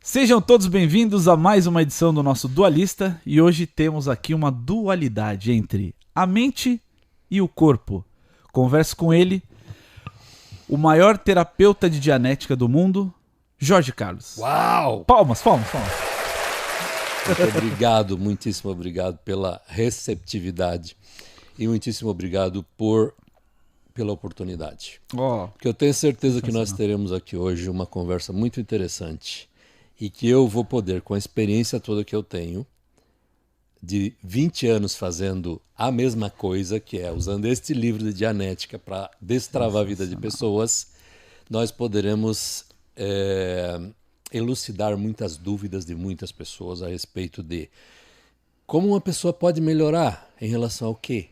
Sejam todos bem-vindos a mais uma edição do nosso Dualista e hoje temos aqui uma dualidade entre a mente e o corpo. Converso com ele, o maior terapeuta de dianética do mundo, Jorge Carlos. Uau! Palmas. Muito obrigado, muitíssimo obrigado pela receptividade e muitíssimo obrigado pela oportunidade. Porque eu tenho certeza que nós teremos aqui hoje uma conversa muito interessante e que eu vou poder, com a experiência toda que eu tenho, de 20 anos fazendo a mesma coisa, que é usando este livro de dianética para destravar a vida de pessoas, nós poderemos elucidar muitas dúvidas de muitas pessoas a respeito de como uma pessoa pode melhorar em relação ao quê?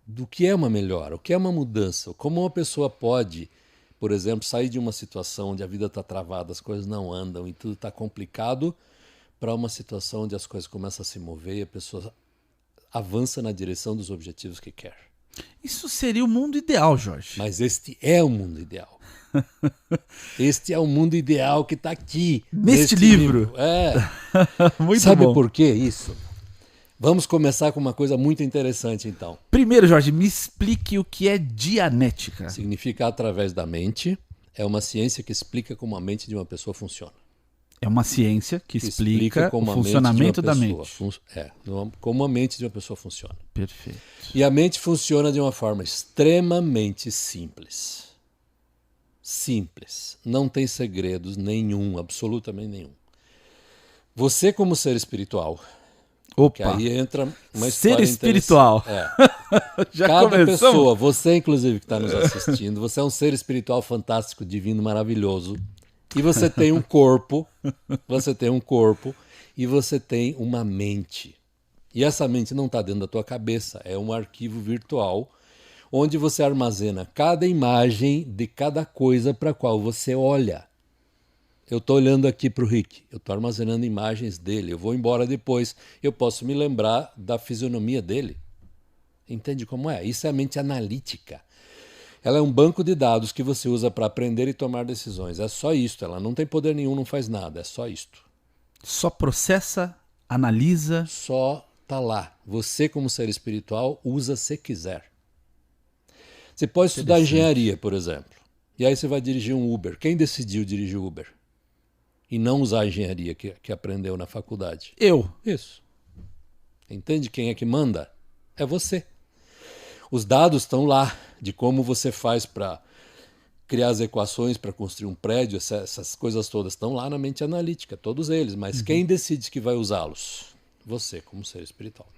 Do que é uma melhora, o que é uma mudança, como uma pessoa pode, por exemplo, sair de uma situação onde a vida está travada, as coisas não andam e tudo está complicado, para uma situação onde as coisas começam a se mover e a pessoa avança na direção dos objetivos que quer. Isso seria o mundo ideal, Jorge. Mas este é o mundo ideal. Este é o mundo ideal que está aqui. Neste livro. Muito Sabe bom. por que isso? Vamos começar com uma coisa muito interessante, então. Primeiro, Jorge, me explique o que é dianética. Significa através da mente. É uma ciência que explica como a mente de uma pessoa funciona. É uma ciência que explica como o funcionamento da mente. Como a mente de uma pessoa funciona. Perfeito. E a mente funciona de uma forma extremamente simples. Simples. Não tem segredos nenhum, absolutamente nenhum. Você, como ser espiritual, que aí entra uma história ser espiritual. Já Cada começamos. pessoa, você inclusive que está nos assistindo, você é um ser espiritual fantástico, divino, maravilhoso. E você tem um corpo, e você tem uma mente. E essa mente não está dentro da tua cabeça, é um arquivo virtual onde você armazena cada imagem de cada coisa para a qual você olha. Eu estou olhando aqui para o Rick, eu estou armazenando imagens dele, eu vou embora depois, eu posso me lembrar da fisionomia dele. Entende como é? Isso é a mente analítica. Ela é um banco de dados que você usa para aprender e tomar decisões. É só isto, ela não tem poder nenhum, não faz nada, é só isto. Só processa, analisa. Só está lá. Você, como ser espiritual, usa se quiser. Você pode estudar engenharia, por exemplo, e aí você vai dirigir um Uber. Quem decidiu dirigir o Uber? E não usar a engenharia que aprendeu na faculdade? Eu. Isso. Entende quem é que manda? É você. Os dados estão lá de como você faz para criar as equações para construir um prédio, essas coisas todas estão lá na mente analítica, todos eles. Mas quem decide que vai usá-los? Você, como ser espiritual.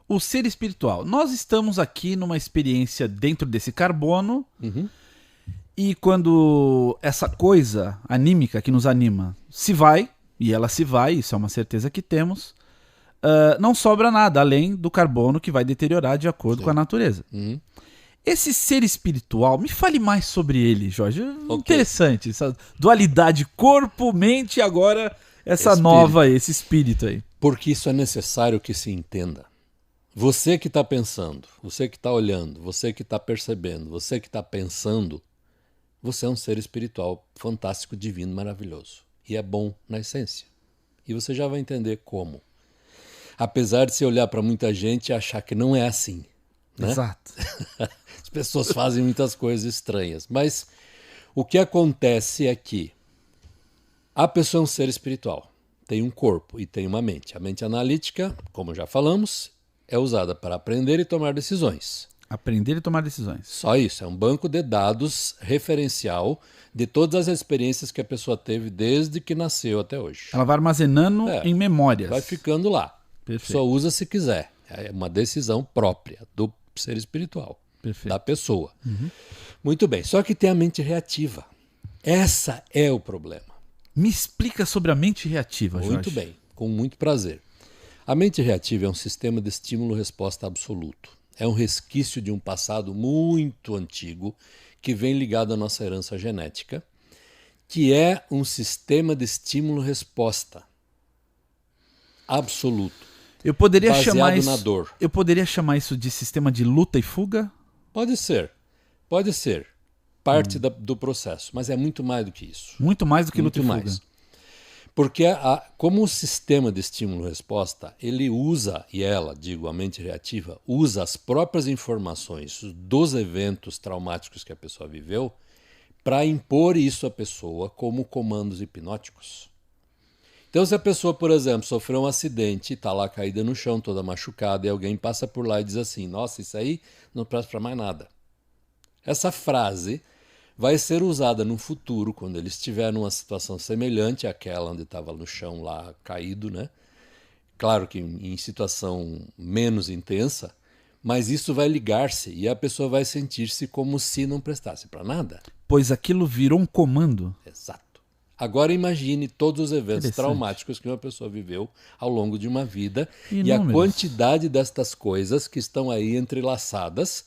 O ser espiritual. Nós estamos aqui numa experiência dentro desse carbono. E quando essa coisa anímica que nos anima se vai, e ela se vai, isso é uma certeza que temos, não sobra nada além do carbono que vai deteriorar de acordo com a natureza. Esse ser espiritual, me fale mais sobre ele, Jorge. Interessante, essa dualidade corpo-mente e agora essa espírito. nova, esse espírito aí. Porque isso é necessário que se entenda. Você que está pensando, você que está olhando, você que está percebendo, você que está pensando, você é um ser espiritual fantástico, divino, maravilhoso. E é bom na essência. E você já vai entender como. Apesar de você olhar para muita gente e achar que não é assim. Né? Exato. As pessoas fazem muitas coisas estranhas. Mas o que acontece é que a pessoa é um ser espiritual. Tem um corpo e tem uma mente. A mente analítica, como já falamos, é usada para aprender e tomar decisões. Aprender e tomar decisões. Só isso, é um banco de dados referencial de todas as experiências que a pessoa teve desde que nasceu até hoje. Ela vai armazenando em memórias. Vai ficando lá. Perfeito. Só usa se quiser. É uma decisão própria do ser espiritual. Perfeito. Da pessoa. Muito bem, só que tem a mente reativa. Essa é o problema. Me explica sobre a mente reativa, Jorge. Muito bem, com muito prazer. A mente reativa é um sistema de estímulo-resposta absoluto. É um resquício de um passado muito antigo que vem ligado à nossa herança genética, que é um sistema de estímulo-resposta absoluto. Eu poderia baseado na dor. Eu poderia chamar isso de sistema de luta e fuga? Pode ser. Parte do processo, mas é muito mais do que isso. Muito mais do que luta e mais. fuga. Porque como o sistema de estímulo-resposta, ele usa, e ela, digo, a mente reativa, usa as próprias informações dos eventos traumáticos que a pessoa viveu para impor isso à pessoa como comandos hipnóticos. Então, se a pessoa, por exemplo, sofreu um acidente, está lá caída no chão, toda machucada, e alguém passa por lá e diz assim, nossa, isso aí não presta para mais nada. Essa frase vai ser usada no futuro, quando ele estiver numa situação semelhante àquela onde estava no chão lá caído, né? Claro que em situação menos intensa, mas isso vai ligar-se e a pessoa vai sentir-se como se não prestasse para nada. Pois aquilo virou um comando. Exato. Agora imagine todos os eventos traumáticos que uma pessoa viveu ao longo de uma vida e a quantidade destas coisas que estão aí entrelaçadas,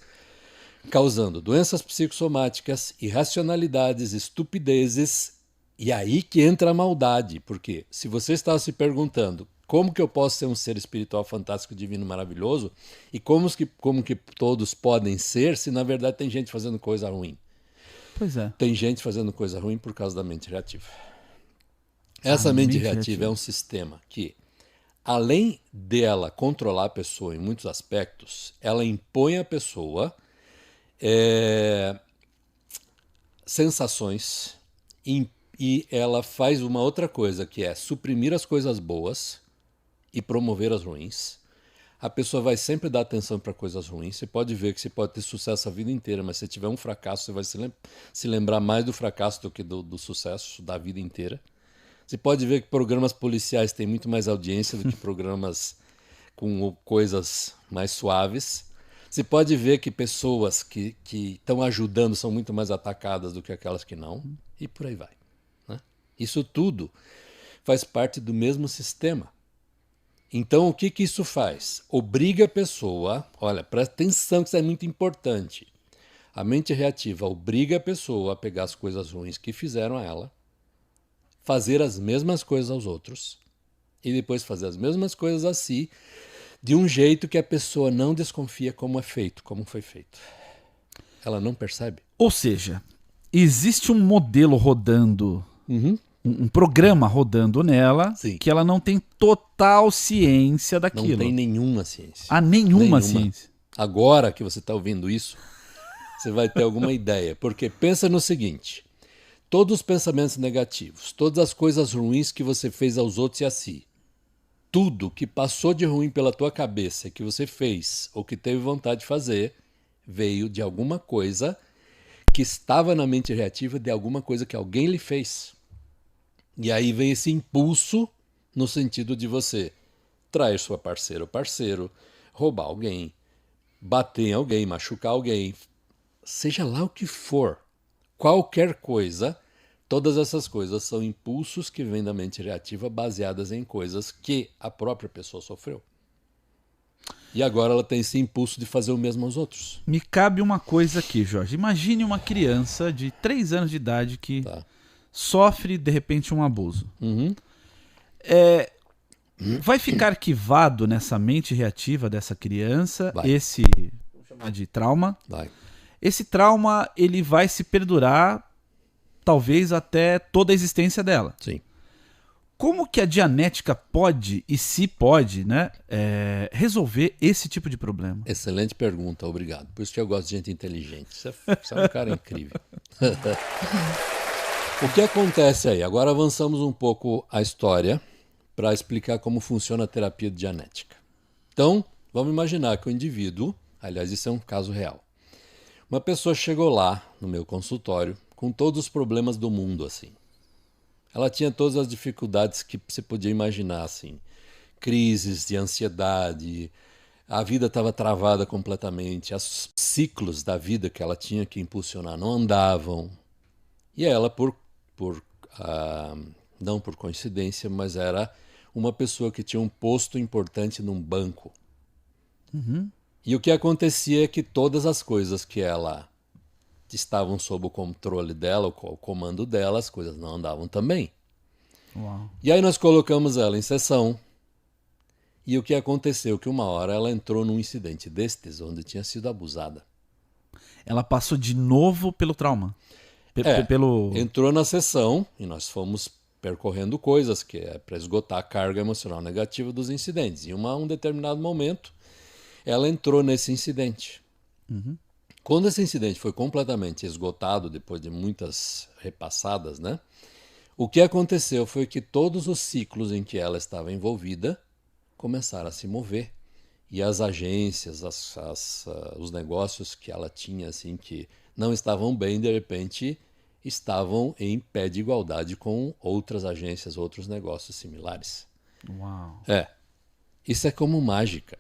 causando doenças psicossomáticas, irracionalidades, estupidezes, e aí que entra a maldade, porque se você está se perguntando como que eu posso ser um ser espiritual fantástico, divino, maravilhoso, e como que todos podem ser, se na verdade tem gente fazendo coisa ruim. Pois é. Tem gente fazendo coisa ruim por causa da mente reativa. Essa mente reativa é um sistema que, além dela controlar a pessoa em muitos aspectos, ela impõe à pessoa sensações e ela faz uma outra coisa, que é suprimir as coisas boas e promover as ruins. A pessoa vai sempre dar atenção para coisas ruins. Você pode ver que você pode ter sucesso a vida inteira, mas se tiver um fracasso, você vai se lembrar mais do fracasso do que do sucesso da vida inteira. Você pode ver que programas policiais têm muito mais audiência do que programas com coisas mais suaves. Você pode ver que pessoas que estão ajudando são muito mais atacadas do que aquelas que não, e por aí vai, né? Isso tudo faz parte do mesmo sistema. Então, o que isso faz? Obriga a pessoa, olha, presta atenção que isso é muito importante. A mente reativa obriga a pessoa a pegar as coisas ruins que fizeram a ela, fazer as mesmas coisas aos outros, e depois fazer as mesmas coisas a si, de um jeito que a pessoa não desconfia como é feito, como foi feito. Ela não percebe. Ou seja, existe um modelo rodando, um programa rodando nela, Sim, que ela não tem total ciência daquilo. não tem nenhuma ciência. Nenhuma ciência. Agora que você está ouvindo isso, você vai ter alguma ideia. Porque pensa no seguinte, todos os pensamentos negativos, todas as coisas ruins que você fez aos outros e a si, tudo que passou de ruim pela tua cabeça, que você fez ou que teve vontade de fazer, veio de alguma coisa que estava na mente reativa, de alguma coisa que alguém lhe fez. E aí vem esse impulso no sentido de você trair sua parceira ou parceiro, roubar alguém, bater em alguém, machucar alguém, seja lá o que for, qualquer coisa. Todas essas coisas são impulsos que vêm da mente reativa baseadas em coisas que a própria pessoa sofreu. E agora ela tem esse impulso de fazer o mesmo aos outros. Me cabe uma coisa aqui, Jorge. Imagine uma criança de 3 anos de idade que sofre, de repente, um abuso. Vai ficar arquivado nessa mente reativa dessa criança esse, vamos chamar de trauma. Esse trauma ele vai se perdurar talvez até toda a existência dela. Sim. Como que a Dianética pode, e se pode, né, resolver esse tipo de problema? Excelente pergunta, obrigado. Por isso que eu gosto de gente inteligente. Você é um cara incrível. O que acontece aí? Agora avançamos um pouco a história para explicar como funciona a terapia de Dianética. Então, vamos imaginar que o indivíduo, aliás, isso é um caso real. Uma pessoa chegou lá no meu consultório com todos os problemas do mundo, assim. Ela tinha todas as dificuldades que você podia imaginar, assim. Crises de ansiedade, a vida estava travada completamente, os ciclos da vida que ela tinha que impulsionar não andavam. E ela, não por coincidência, mas era uma pessoa que tinha um posto importante num banco. E o que acontecia é que todas as coisas que ela estavam sob o controle dela, o comando dela, as coisas não andavam também. Uau. E aí nós colocamos ela em sessão, e o que aconteceu? Que uma hora ela entrou num incidente destes, onde tinha sido abusada. Ela passou de novo pelo trauma? Entrou na sessão, e nós fomos percorrendo coisas que é para esgotar a carga emocional negativa dos incidentes. E um determinado momento, ela entrou nesse incidente. Quando esse incidente foi completamente esgotado, depois de muitas repassadas, né? O que aconteceu foi que todos os ciclos em que ela estava envolvida começaram a se mover. E as agências, os negócios que ela tinha, assim, que não estavam bem, de repente estavam em pé de igualdade com outras agências, outros negócios similares. Uau. Isso é como mágica.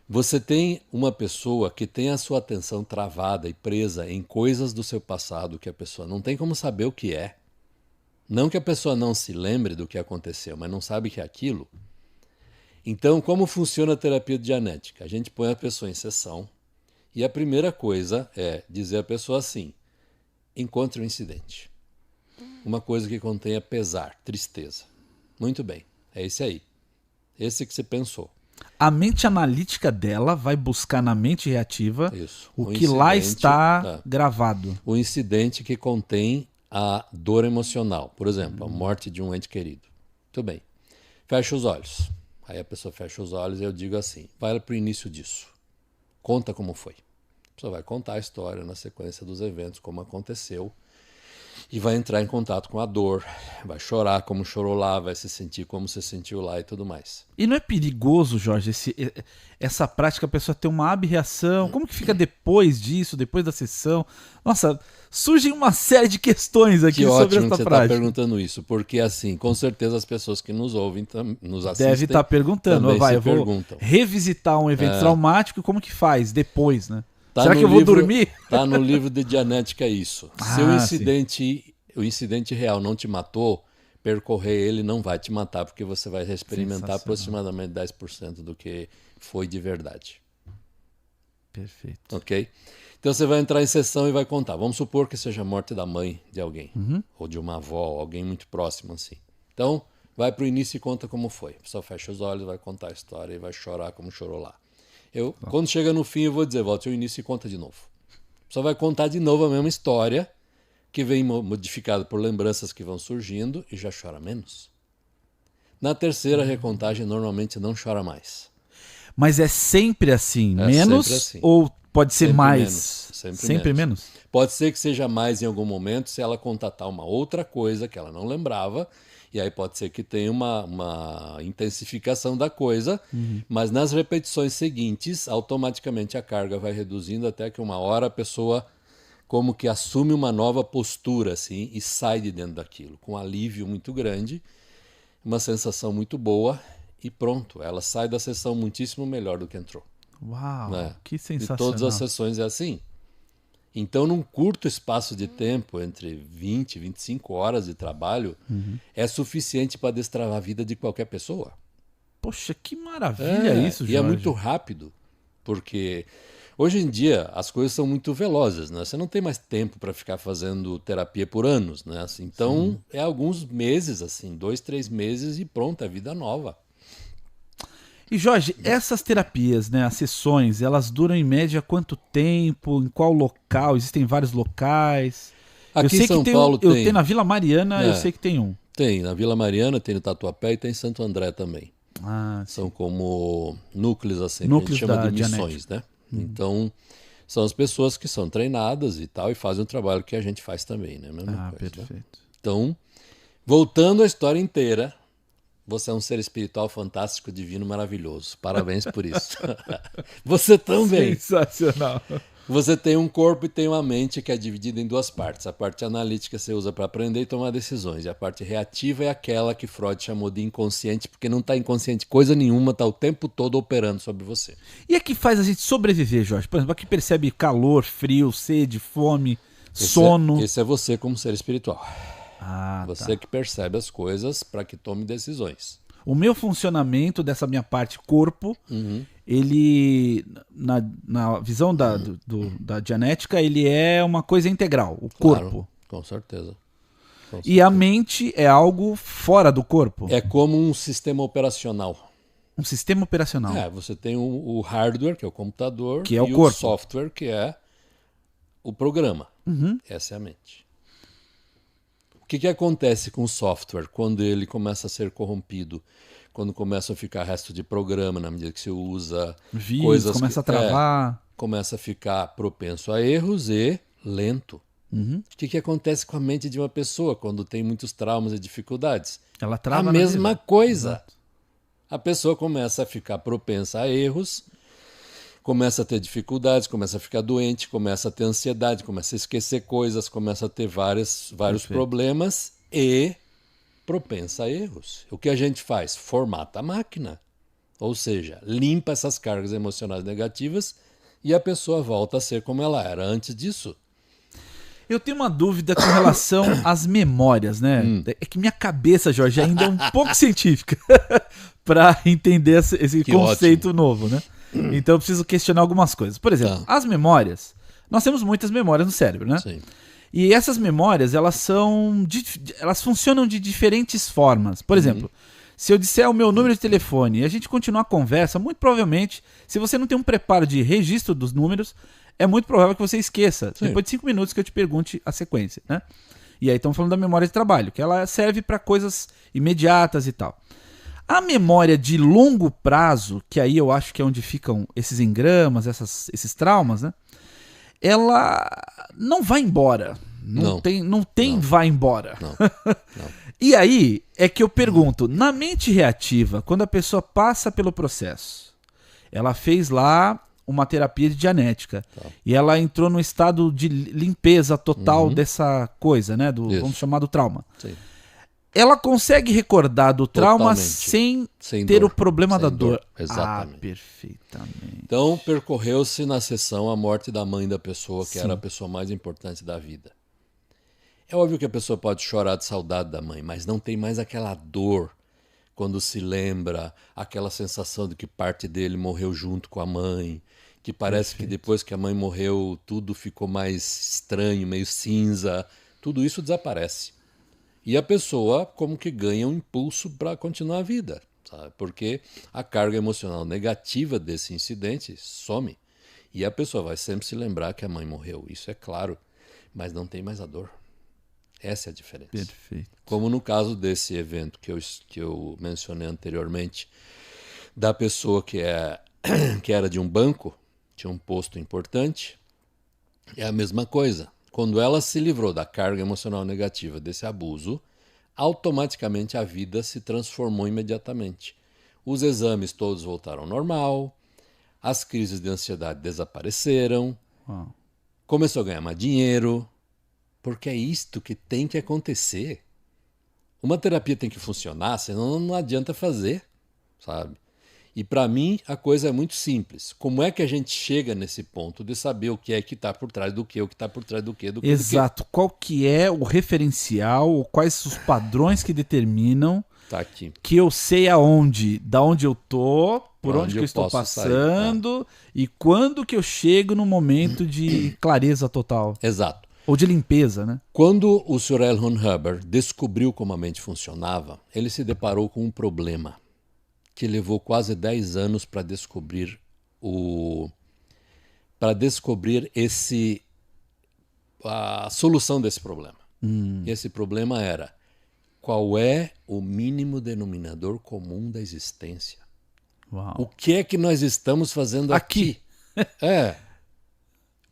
Você tem uma pessoa que tem a sua atenção travada e presa em coisas do seu passado que a pessoa não tem como saber o que é. Não que a pessoa não se lembre do que aconteceu, mas não sabe que é aquilo. Então, como funciona a terapia dianética? A gente põe a pessoa em sessão e a primeira coisa é dizer à pessoa assim: encontre um incidente. Uma coisa que contenha pesar, tristeza. Muito bem, é esse aí. Esse que você pensou. A mente analítica dela vai buscar na mente reativa Isso. o que lá está gravado. O incidente que contém a dor emocional. Por exemplo, a morte de um ente querido. Muito bem. Fecha os olhos. Aí a pessoa fecha os olhos e eu digo assim: vai para o início disso. Conta como foi. A pessoa vai contar a história na sequência dos eventos, como aconteceu. E vai entrar em contato com a dor, vai chorar como chorou lá, vai se sentir como se sentiu lá e tudo mais. E não é perigoso, Jorge, essa prática, a pessoa ter uma abreação? Como que fica depois disso, depois da sessão? Nossa, surgem uma série de questões aqui sobre essa prática. Que ótimo que você está perguntando isso, porque assim, com certeza as pessoas que nos ouvem, nos assistem, deve estar perguntando. Eu vou revisitar um evento traumático, como que faz depois, né? Será que eu vou dormir? Está no livro de Dianética isso. Se o incidente real não te matou, percorrer ele não vai te matar, porque você vai experimentar aproximadamente 10% do que foi de verdade. Perfeito. Ok? Então você vai entrar em sessão e vai contar. Vamos supor que seja a morte da mãe de alguém, ou de uma avó, alguém muito próximo assim. Então, vai para o início e conta como foi. A pessoa fecha os olhos, vai contar a história e vai chorar como chorou lá. Quando chega no fim, eu vou dizer: volte ao início e conta de novo. Só vai contar de novo a mesma história, que vem modificada por lembranças que vão surgindo e já chora menos. Na terceira recontagem, normalmente não chora mais. Mas é sempre assim? Menos? Sempre assim. Ou pode ser sempre mais? Menos. Sempre menos. Pode ser que seja mais em algum momento, se ela contatar uma outra coisa que ela não lembrava. E aí pode ser que tenha uma intensificação da coisa, mas nas repetições seguintes, automaticamente a carga vai reduzindo até que uma hora a pessoa como que assume uma nova postura assim, e sai de dentro daquilo, com um alívio muito grande, uma sensação muito boa e pronto. Ela sai da sessão muitíssimo melhor do que entrou. Uau, que sensacional. E todas as sessões é assim. Então, num curto espaço de tempo, entre 20 e 25 horas de trabalho, é suficiente para destravar a vida de qualquer pessoa. Poxa, que maravilha isso, Jorge. E é muito rápido, porque hoje em dia as coisas são muito velozes, né? Você não tem mais tempo para ficar fazendo terapia por anos, né? Então, é alguns meses, assim, 2, 3 meses e pronto, é vida nova. E Jorge, essas terapias, né, as sessões, elas duram em média quanto tempo? Em qual local? Existem vários locais? Aqui em São Paulo tem. Eu tenho na Vila Mariana, eu sei que tem um. Tem, na Vila Mariana, tem no Tatuapé e tem em Santo André também. São como núcleos, assim, que a gente chama de missões, né? Então, são as pessoas que são treinadas e tal, e fazem o trabalho que a gente faz também, né? Mesma coisa, perfeito. Né? Então, voltando à história inteira, você é um ser espiritual fantástico, divino, maravilhoso. Parabéns por isso. Você também. Sensacional. Você tem um corpo e tem uma mente que é dividida em duas partes. A parte analítica você usa para aprender e tomar decisões. E a parte reativa é aquela que Freud chamou de inconsciente, porque não está inconsciente coisa nenhuma, está o tempo todo operando sobre você. E é que faz a gente sobreviver, Jorge? Por exemplo, aqui percebe calor, frio, sede, fome, sono. Esse é você como ser espiritual. Você que percebe as coisas para que tome decisões. O meu funcionamento dessa minha parte corpo, ele, na visão da Dianética, ele é uma coisa integral, o corpo. Com certeza. E a mente é algo fora do corpo? É como um sistema operacional. Um sistema operacional. Você tem o hardware, que é o computador, que é o e corpo. O software, que é o programa. Essa é a mente. O que acontece com o software quando ele começa a ser corrompido? Quando começa a ficar resto de programa na medida que você usa, Vírus, começa a travar. Começa a ficar propenso a erros e lento. Uhum. O que acontece com a mente de uma pessoa quando tem muitos traumas e dificuldades? Ela trava a mesma coisa. Exato. A pessoa começa a ficar propensa a erros, começa a ter dificuldades, começa a ficar doente, começa a ter ansiedade, começa a esquecer coisas, começa a ter vários problemas e propensa a erros. O que a gente faz? Formata a máquina. Ou seja, limpa essas cargas emocionais negativas e a pessoa volta a ser como ela era antes disso. Eu tenho uma dúvida com relação às memórias, né? É que minha cabeça, Jorge, ainda é um pouco científica para entender esse conceito ótimo. novo, né? Então eu preciso questionar algumas coisas. Por exemplo, as memórias. Nós temos muitas memórias no cérebro, né? Sim. E essas memórias, elas funcionam de diferentes formas. Por exemplo, se eu disser o meu número de telefone e a gente continuar a conversa, muito provavelmente, se você não tem um preparo de registro dos números, é muito provável que você esqueça. Sim. Depois de 5 minutos que eu te pergunte a sequência, né? E aí estamos falando da memória de trabalho, que ela serve para coisas imediatas e tal. A memória de longo prazo, que aí eu acho que é onde ficam esses engramas, esses traumas, né? Ela não vai embora. Não tem vai embora. Não. E aí é que eu pergunto, na mente reativa, quando a pessoa passa pelo processo, ela fez lá uma terapia de dianética e ela entrou no estado de limpeza total dessa coisa, né? Vamos chamar do trauma. Sim. Ela consegue recordar do trauma sem ter dor. o problema da dor. Exatamente. Perfeitamente. Então, percorreu-se na sessão a morte da mãe da pessoa, que era a pessoa mais importante da vida. É óbvio que a pessoa pode chorar de saudade da mãe, mas não tem mais aquela dor quando se lembra, aquela sensação de que parte dele morreu junto com a mãe, que parece que depois que a mãe morreu tudo ficou mais estranho, meio cinza. Tudo isso desaparece. E a pessoa como que ganha um impulso para continuar a vida, sabe? Porque a carga emocional negativa desse incidente some. E a pessoa vai sempre se lembrar que a mãe morreu, isso é claro, mas não tem mais a dor. Essa é a diferença. Perfeito. Como no caso desse evento que eu mencionei anteriormente, da pessoa que era de um banco, tinha um posto importante, é a mesma coisa. Quando ela se livrou da carga emocional negativa desse abuso, automaticamente a vida se transformou imediatamente. Os exames todos voltaram ao normal, as crises de ansiedade desapareceram, começou a ganhar mais dinheiro, porque é isto que tem que acontecer. Uma terapia tem que funcionar, senão não adianta fazer, sabe? E para mim a coisa é muito simples. Como é que a gente chega nesse ponto de saber o que é que está por trás do que, o que está por trás do que, do que? Exato. Qual que é o referencial, ou quais os padrões que determinam tá aqui. Que eu sei da onde eu tô, por onde que eu estou passando e quando que eu chego no momento de clareza total. Exato. Ou de limpeza, né? Quando o Sr. L. Ron Hubbard descobriu como a mente funcionava, ele se deparou com um problema que levou quase 10 anos para descobrir a solução desse problema. Esse problema era: qual é o mínimo denominador comum da existência? Uau. O que é que nós estamos fazendo aqui?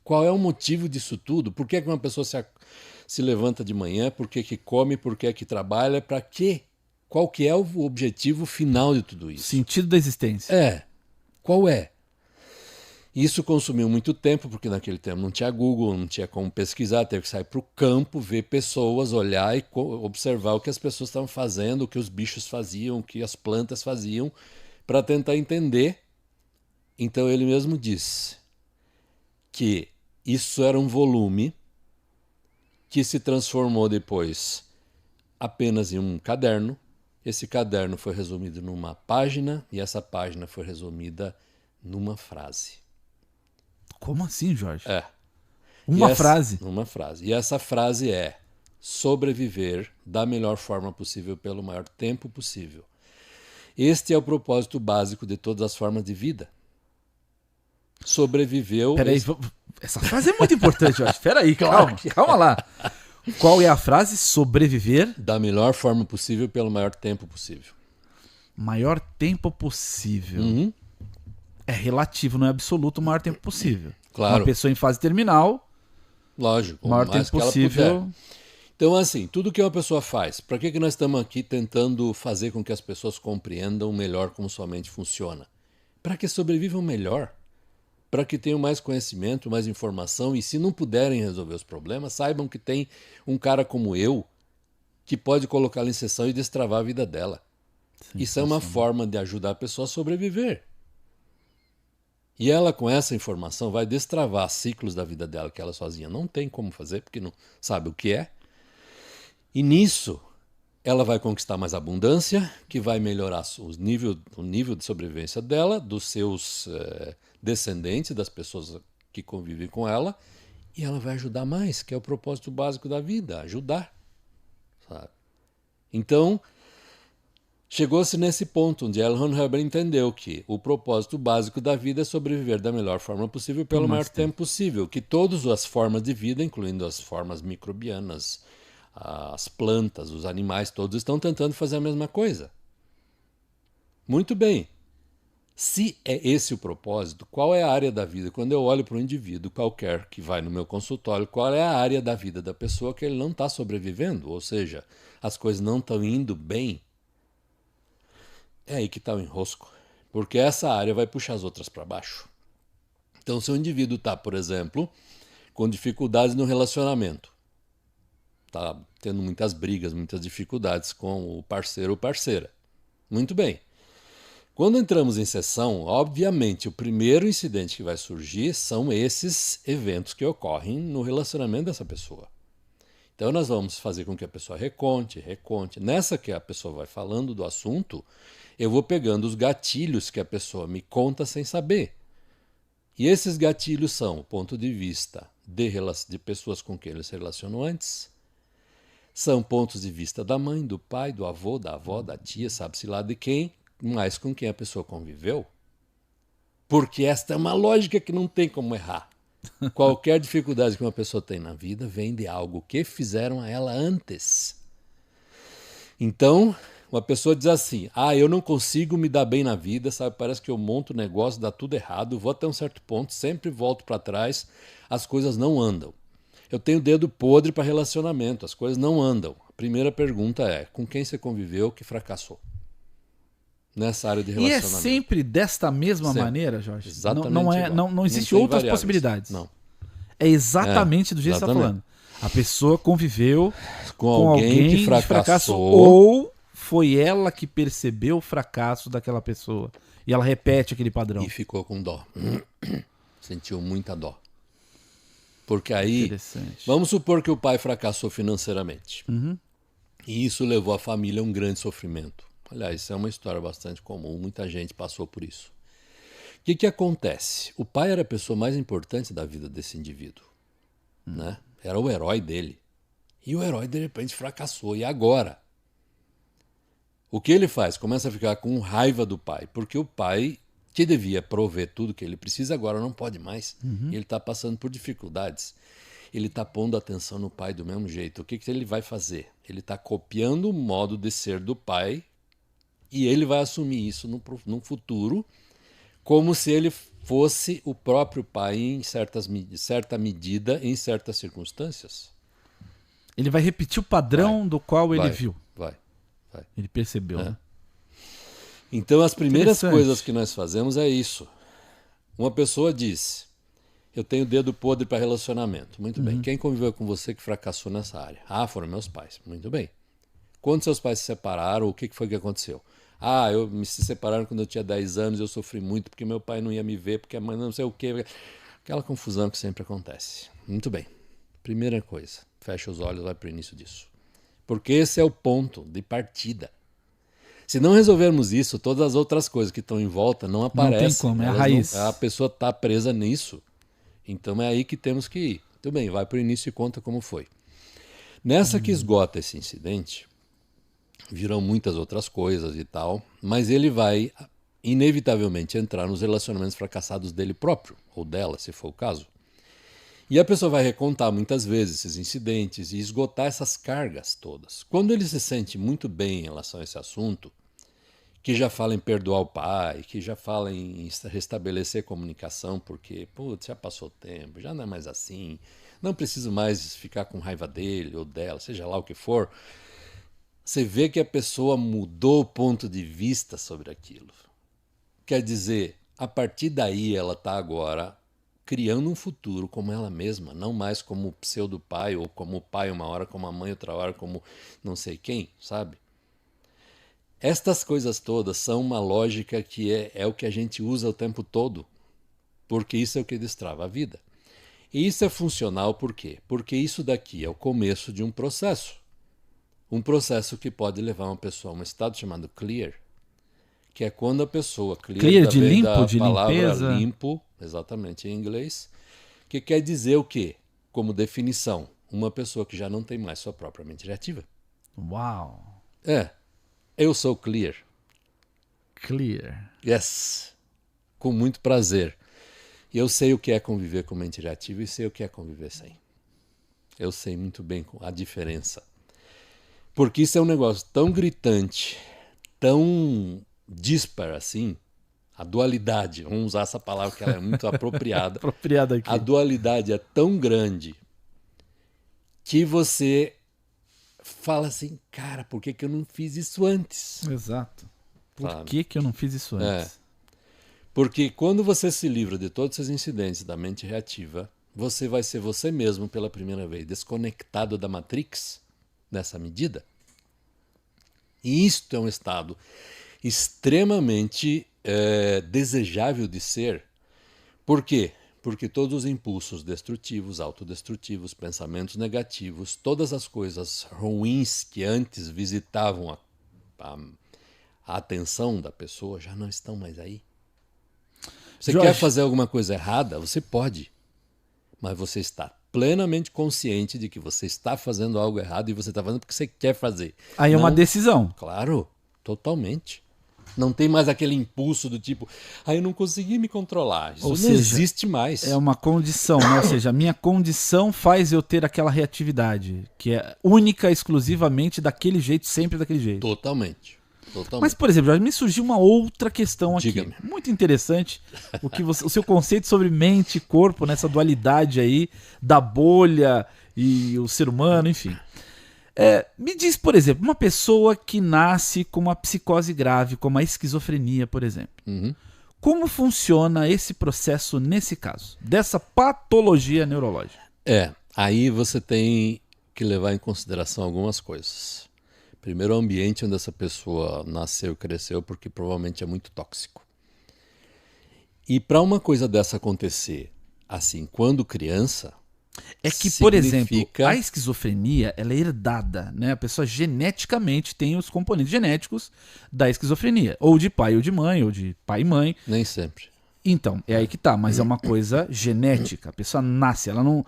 Qual é o motivo disso tudo? Por que é que uma pessoa se levanta de manhã? Por que come? Por que trabalha? Para quê? Qual que é o objetivo final de tudo isso? Sentido da existência. Qual é? Isso consumiu muito tempo, porque naquele tempo não tinha Google, não tinha como pesquisar, teve que sair para o campo, ver pessoas, olhar e observar o que as pessoas estavam fazendo, o que os bichos faziam, o que as plantas faziam, para tentar entender. Então ele mesmo disse que isso era um volume que se transformou depois apenas em um caderno. Esse caderno foi resumido numa página e essa página foi resumida numa frase. Como assim, Jorge? Uma frase? Uma frase. E essa frase é: sobreviver da melhor forma possível pelo maior tempo possível. Este é o propósito básico de todas as formas de vida. Sobreviveu... Peraí, essa frase é muito importante, Jorge. Peraí, calma lá. Qual é a frase? Sobreviver da melhor forma possível pelo maior tempo possível. maior tempo possível. Uhum. É relativo, não é absoluto o maior tempo possível. Claro. Uma pessoa em fase terminal, Lógico, o maior o mais tempo que ela possível. puder. Então, assim, tudo que uma pessoa faz, para que nós estamos aqui tentando fazer com que as pessoas compreendam melhor como sua mente funciona? Para que sobrevivam melhor, para que tenham mais conhecimento, mais informação, e se não puderem resolver os problemas, saibam que tem um cara como eu que pode colocá-la em sessão e destravar a vida dela. Isso é uma forma de ajudar a pessoa a sobreviver. E ela, com essa informação, vai destravar ciclos da vida dela que ela sozinha não tem como fazer, porque não sabe o que é. E nisso, ela vai conquistar mais abundância, que vai melhorar o nível de sobrevivência dela, dos seus descendentes, das pessoas que convivem com ela, e ela vai ajudar mais, que é o propósito básico da vida, ajudar. Sabe? Então, chegou-se nesse ponto onde L. Ron Hubbard entendeu que o propósito básico da vida é sobreviver da melhor forma possível pelo maior tempo possível, que todas as formas de vida, incluindo as formas microbianas, as plantas, os animais, todos estão tentando fazer a mesma coisa. Muito bem. Se é esse o propósito, qual é a área da vida? Quando eu olho para um indivíduo qualquer que vai no meu consultório, qual é a área da vida da pessoa que ele não está sobrevivendo? Ou seja, as coisas não estão indo bem? É aí que está o enrosco. Porque essa área vai puxar as outras para baixo. Então, se o indivíduo está, por exemplo, com dificuldades no relacionamento, está tendo muitas brigas, muitas dificuldades com o parceiro ou parceira. Muito bem. Quando entramos em sessão, obviamente, o primeiro incidente que vai surgir são esses eventos que ocorrem no relacionamento dessa pessoa. Então, nós vamos fazer com que a pessoa reconte. Nessa que a pessoa vai falando do assunto, eu vou pegando os gatilhos que a pessoa me conta sem saber. E esses gatilhos são o ponto de vista de pessoas com quem ele se relacionou antes, são pontos de vista da mãe, do pai, do avô, da avó, da tia, sabe-se lá de quem, mas com quem a pessoa conviveu. Porque esta é uma lógica que não tem como errar. Qualquer dificuldade que uma pessoa tem na vida vem de algo que fizeram a ela antes. Então, uma pessoa diz assim, eu não consigo me dar bem na vida, sabe? Parece que eu monto o negócio, dá tudo errado, vou até um certo ponto, sempre volto para trás, as coisas não andam. Eu tenho dedo podre para relacionamento, as coisas não andam. A primeira pergunta é, com quem você conviveu que fracassou? Nessa área de relacionamento. E é sempre desta mesma maneira, Jorge? Exatamente não existe outras possibilidades. Não. É exatamente do jeito que você está falando. A pessoa conviveu com alguém que fracassou. Ou foi ela que percebeu o fracasso daquela pessoa. E ela repete aquele padrão. E ficou com dó. Sentiu muita dó. Porque aí, vamos supor que o pai fracassou financeiramente. Uhum. E isso levou a família a um grande sofrimento. Aliás, isso é uma história bastante comum, muita gente passou por isso. O que acontece? O pai era a pessoa mais importante da vida desse indivíduo. Né? Era o herói dele. E o herói, de repente, fracassou. E agora? O que ele faz? Começa a ficar com raiva do pai, porque o pai, que devia prover tudo que ele precisa, agora não pode mais. Ele está passando por dificuldades. Ele está pondo atenção no pai do mesmo jeito. O que ele vai fazer? Ele está copiando o modo de ser do pai e ele vai assumir isso no futuro como se ele fosse o próprio pai em certa medida, em certas circunstâncias. Ele vai repetir o padrão do qual ele viu. Vai. Ele percebeu. Né? Então, as primeiras coisas que nós fazemos é isso. Uma pessoa diz, eu tenho dedo podre para relacionamento. Muito bem. Quem conviveu com você que fracassou nessa área? Foram meus pais. Muito bem. Quando seus pais se separaram, o que foi que aconteceu? Se separaram quando eu tinha 10 anos, eu sofri muito porque meu pai não ia me ver, porque a mãe não sei o quê. Aquela confusão que sempre acontece. Muito bem. Primeira coisa, fecha os olhos, vai para o início disso. Porque esse é o ponto de partida. Se não resolvermos isso, todas as outras coisas que estão em volta não aparecem. Não tem como, é a raiz. A pessoa está presa nisso. Então é aí que temos que ir. Muito bem, vai para o início e conta como foi. Nessa que esgota esse incidente, virão muitas outras coisas e tal, mas ele vai inevitavelmente entrar nos relacionamentos fracassados dele próprio, ou dela, se for o caso. E a pessoa vai recontar muitas vezes esses incidentes e esgotar essas cargas todas. Quando ele se sente muito bem em relação a esse assunto, que já fala em perdoar o pai, que já fala em restabelecer comunicação, porque, putz, já passou o tempo, já não é mais assim, não preciso mais ficar com raiva dele ou dela, seja lá o que for, você vê que a pessoa mudou o ponto de vista sobre aquilo. Quer dizer, a partir daí ela está agora criando um futuro como ela mesma, não mais como o pseudo-pai, ou como o pai uma hora, como a mãe outra hora, como não sei quem, sabe? Estas coisas todas são uma lógica que é o que a gente usa o tempo todo, porque isso é o que destrava a vida. E isso é funcional por quê? Porque isso daqui é o começo de um processo. Um processo que pode levar uma pessoa a um estado chamado clear, que é quando a pessoa Clear de vem limpo, da de palavra limpeza. limpo, exatamente em inglês, que quer dizer o quê? Como definição, uma pessoa que já não tem mais sua própria mente reativa. Uau. Eu sou clear. Clear. Yes. Com muito prazer. E eu sei o que é conviver com mente reativa e sei o que é conviver sem. Eu sei muito bem a diferença. Porque isso é um negócio tão gritante, tão dispar assim, a dualidade, vamos usar essa palavra que ela é muito apropriada. Apropriada aqui. A dualidade é tão grande que você fala assim, cara, por que eu não fiz isso antes? Exato. Por Sabe? que eu não fiz isso antes? Porque quando você se livra de todos esses incidentes da mente reativa, você vai ser você mesmo pela primeira vez, desconectado da Matrix, nessa medida. E isto é um estado extremamente desejável de ser. Por quê? Porque todos os impulsos destrutivos, autodestrutivos, pensamentos negativos, todas as coisas ruins que antes visitavam a atenção da pessoa já não estão mais aí. Você Jorge, quer fazer alguma coisa errada? Você pode. Mas você está plenamente consciente de que você está fazendo algo errado e você está fazendo porque você quer fazer. aí é uma Não- decisão. Claro, totalmente. Não tem mais aquele impulso do tipo, eu não consegui me controlar. Isso Ou não seja, existe mais. É uma condição, né? Ou seja, a minha condição faz eu ter aquela reatividade, que é única, exclusivamente daquele jeito, sempre daquele jeito. Totalmente. Totalmente. Mas, por exemplo, já me surgiu uma outra questão aqui. Diga-me. Muito interessante o seu conceito sobre mente e corpo, nessa dualidade aí da bolha e o ser humano, enfim. Me diz, por exemplo, uma pessoa que nasce com uma psicose grave, como a esquizofrenia, por exemplo. Como funciona esse processo nesse caso, dessa patologia neurológica? Aí você tem que levar em consideração algumas coisas. Primeiro, o ambiente onde essa pessoa nasceu e cresceu, porque provavelmente é muito tóxico. E para uma coisa dessa acontecer, assim, quando criança, É que, por exemplo, significa- a esquizofrenia ela é herdada, né? A pessoa geneticamente tem os componentes genéticos da esquizofrenia, ou de pai ou de mãe, ou de pai e mãe. nem sempre. Então, é aí que tá, mas é uma coisa genética. A pessoa nasce, ela não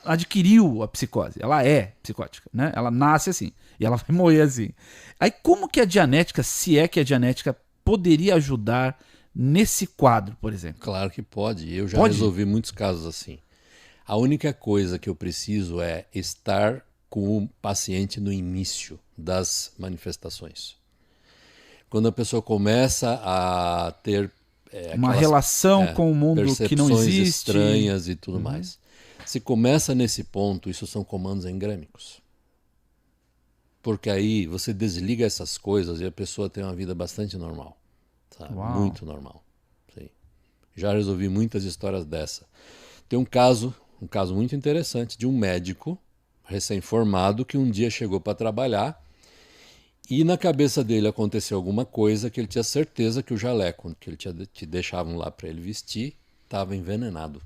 adquiriu a psicose, ela é psicótica, né? Ela nasce assim e ela vai morrer assim. Aí como que a dianética, se é que a dianética poderia ajudar nesse quadro, por exemplo? Claro que pode. Eu já Pode? resolvi muitos casos assim. A única coisa que eu preciso é estar com o paciente no início das manifestações. Quando a pessoa começa a ter Uma aquelas relação com o mundo que não percepções existe. estranhas e tudo mais. Se começa nesse ponto, isso são comandos engrâmicos. Porque aí você desliga essas coisas e a pessoa tem uma vida bastante normal. Sabe? Uau. Muito normal. Sim. Já resolvi muitas histórias dessa. Tem um caso muito interessante de um médico recém-formado que um dia chegou para trabalhar e na cabeça dele aconteceu alguma coisa que ele tinha certeza que o jaleco que ele te deixavam lá para ele vestir estava envenenado.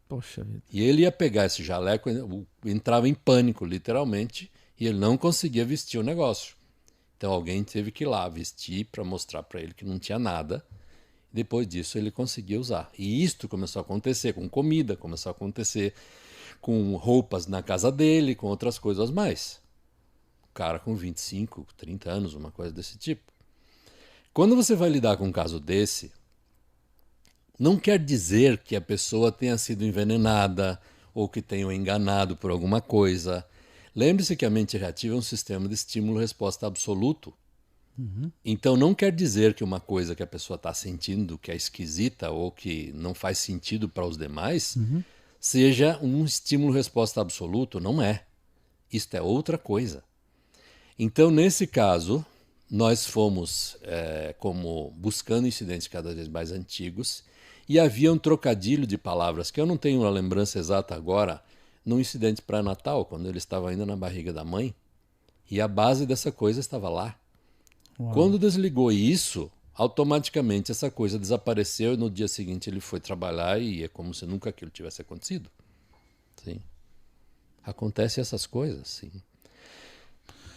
Poxa vida. E ele ia pegar esse jaleco, entrava em pânico, literalmente, e ele não conseguia vestir o negócio. Então alguém teve que ir lá vestir para mostrar para ele que não tinha nada. Depois disso ele conseguia usar. E isto começou a acontecer com comida, começou a acontecer com roupas na casa dele, com outras coisas mais. O cara com 25, 30 anos, uma coisa desse tipo. Quando você vai lidar com um caso desse, não quer dizer que a pessoa tenha sido envenenada ou que tenha o enganado por alguma coisa. Lembre-se que a mente reativa é um sistema de estímulo-resposta absoluto. Então não quer dizer que uma coisa que a pessoa está sentindo que é esquisita ou que não faz sentido para os demais seja um estímulo-resposta absoluto. Não é. Isto é outra coisa. Então, nesse caso, nós fomos como buscando incidentes cada vez mais antigos e havia um trocadilho de palavras que eu não tenho uma lembrança exata agora, num incidente pré-natal, quando ele estava ainda na barriga da mãe, e a base dessa coisa estava lá. Uau. Quando desligou isso, automaticamente essa coisa desapareceu e no dia seguinte ele foi trabalhar e é como se nunca aquilo tivesse acontecido. Sim. Acontecem essas coisas, sim.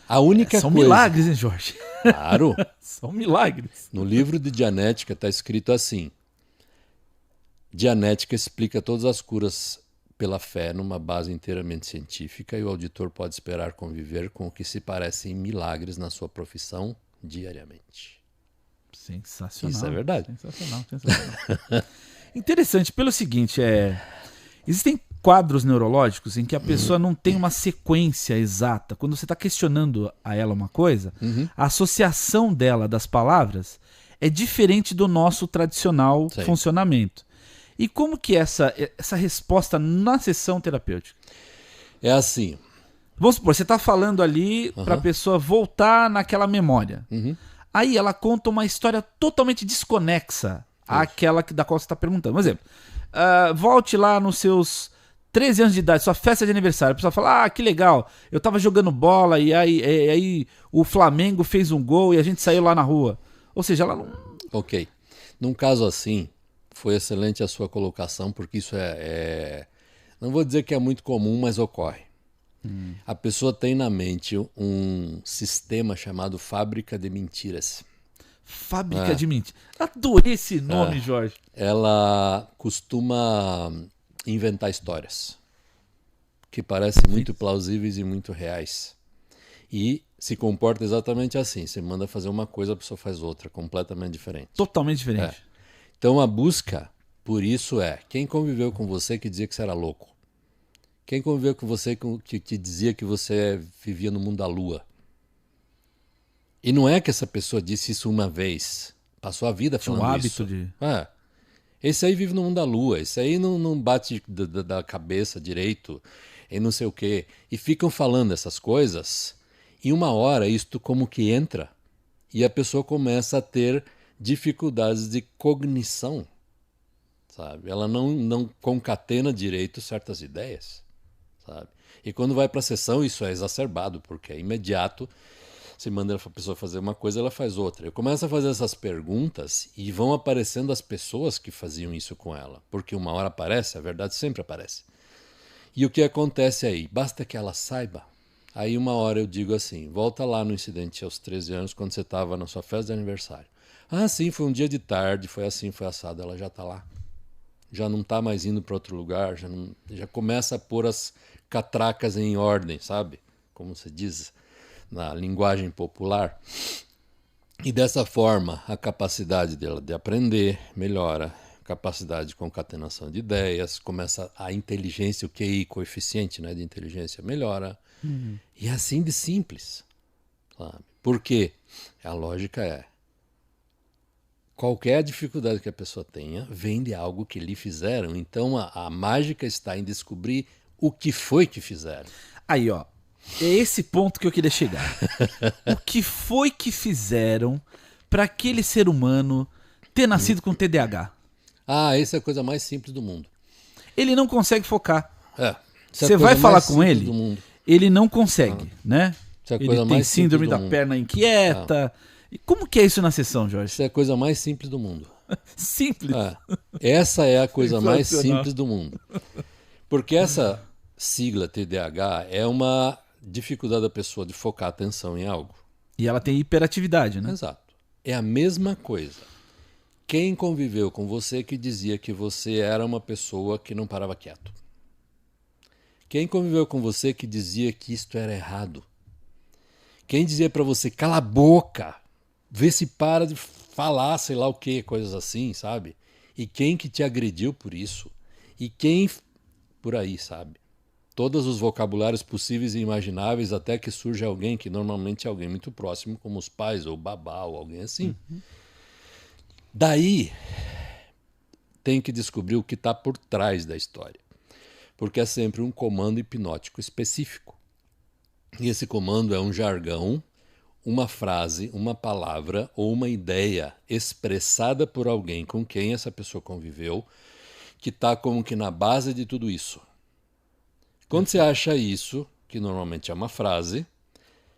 A única São coisa... milagres, hein, Jorge? Claro. São milagres. No livro de Dianética está escrito assim: Dianética explica todas as curas pela fé numa base inteiramente científica e o auditor pode esperar conviver com o que se parecem milagres na sua profissão diariamente. Sensacional. Isso é verdade. Sensacional. Interessante, pelo seguinte, existem quadros neurológicos em que a pessoa não tem uma sequência exata. Quando você está questionando a ela uma coisa, a associação dela das palavras é diferente do nosso tradicional funcionamento. E como que é essa resposta na sessão terapêutica? É assim. Vamos supor, você está falando ali para a pessoa voltar naquela memória. Aí ela conta uma história totalmente desconexa àquela da qual você está perguntando. Por exemplo, volte lá nos seus 13 anos de idade, sua festa de aniversário. A pessoa fala, que legal, eu estava jogando bola e aí o Flamengo fez um gol e a gente saiu lá na rua. Ou seja, ela não... Ok. Num caso assim, foi excelente a sua colocação, porque isso não vou dizer que é muito comum, mas ocorre. A pessoa tem na mente um sistema chamado fábrica de mentiras. Fábrica de mentiras. Adorei esse nome, Jorge. Ela costuma inventar histórias que parecem muito plausíveis e muito reais. E se comporta exatamente assim. Você manda fazer uma coisa, a pessoa faz outra, completamente diferente. Totalmente diferente. Então a busca por isso quem conviveu com você que dizia que você era louco? Quem conviveu com você que dizia que você vivia no mundo da lua? E não é que essa pessoa disse isso uma vez. Passou a vida falando isso. Tinha um hábito de... Esse aí vive no mundo da lua. Esse aí não bate da cabeça direito e não sei o quê. E ficam falando essas coisas. E uma hora isto como que entra e a pessoa começa a ter dificuldades de cognição. Sabe? Ela não concatena direito certas ideias. Sabe? E quando vai para a sessão, isso é exacerbado, porque é imediato. Você manda a pessoa fazer uma coisa, ela faz outra. Eu começo a fazer essas perguntas e vão aparecendo as pessoas que faziam isso com ela. Porque uma hora aparece, a verdade sempre aparece. E o que acontece aí? Basta que ela saiba. Aí uma hora eu digo assim, volta lá no incidente aos 13 anos, quando você estava na sua festa de aniversário. Sim, foi um dia de tarde, foi assim, foi assado, ela já está lá. Já não está mais indo para outro lugar, já começa a pôr as catracas em ordem, sabe? Como se diz na linguagem popular. E dessa forma, a capacidade dela de aprender melhora, capacidade de concatenação de ideias, começa a inteligência, o QI, coeficiente, né, de inteligência melhora. E é assim de simples. Sabe? Por quê? A lógica qualquer dificuldade que a pessoa tenha vem de algo que lhe fizeram. Então a mágica está em descobrir o que foi que fizeram. Aí, ó. É esse ponto que eu queria chegar. O que foi que fizeram para aquele ser humano ter nascido com TDAH? Essa é a coisa mais simples do mundo. Ele não consegue focar. Você vai falar com ele, ele não consegue, né? Ele tem síndrome da perna inquieta. E como que é isso na sessão, Jorge? Isso é a coisa mais simples do mundo. Simples? Essa é a coisa mais simples do mundo. Porque essa sigla TDAH é uma dificuldade da pessoa de focar a atenção em algo. E ela tem hiperatividade, né? Exato. É a mesma coisa. Quem conviveu com você que dizia que você era uma pessoa que não parava quieto? Quem conviveu com você que dizia que isto era errado? Quem dizia para você, cala a boca, vê se para de falar, sei lá o que, coisas assim, sabe? E quem que te agrediu por isso? E quem... Por aí, sabe? Todos os vocabulários possíveis e imagináveis até que surge alguém, que normalmente é alguém muito próximo, como os pais ou babá ou alguém assim. Daí tem que descobrir o que está por trás da história. Porque é sempre um comando hipnótico específico. E esse comando é um jargão, uma frase, uma palavra ou uma ideia expressada por alguém com quem essa pessoa conviveu, que está como que na base de tudo isso. Quando você acha isso, que normalmente é uma frase,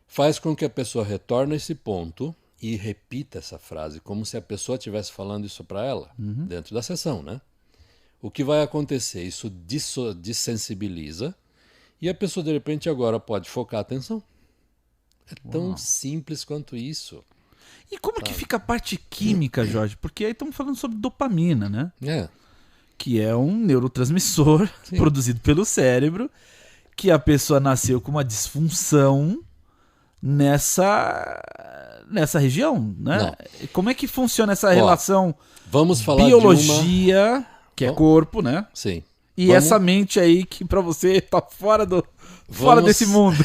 faz com que a pessoa retorne a esse ponto e repita essa frase, como se a pessoa estivesse falando isso para ela, dentro da sessão, né? O que vai acontecer? Isso desensibiliza e a pessoa, de repente, agora pode focar a atenção. É tão simples quanto isso. E como que fica a parte química, Jorge? Porque aí estamos falando sobre dopamina, né? É. Que é um neurotransmissor produzido pelo cérebro, que a pessoa nasceu com uma disfunção nessa região, né? Não. Como é que funciona essa relação vamos falar biologia, que é corpo, né? Sim. E essa mente aí que pra você tá fora desse mundo.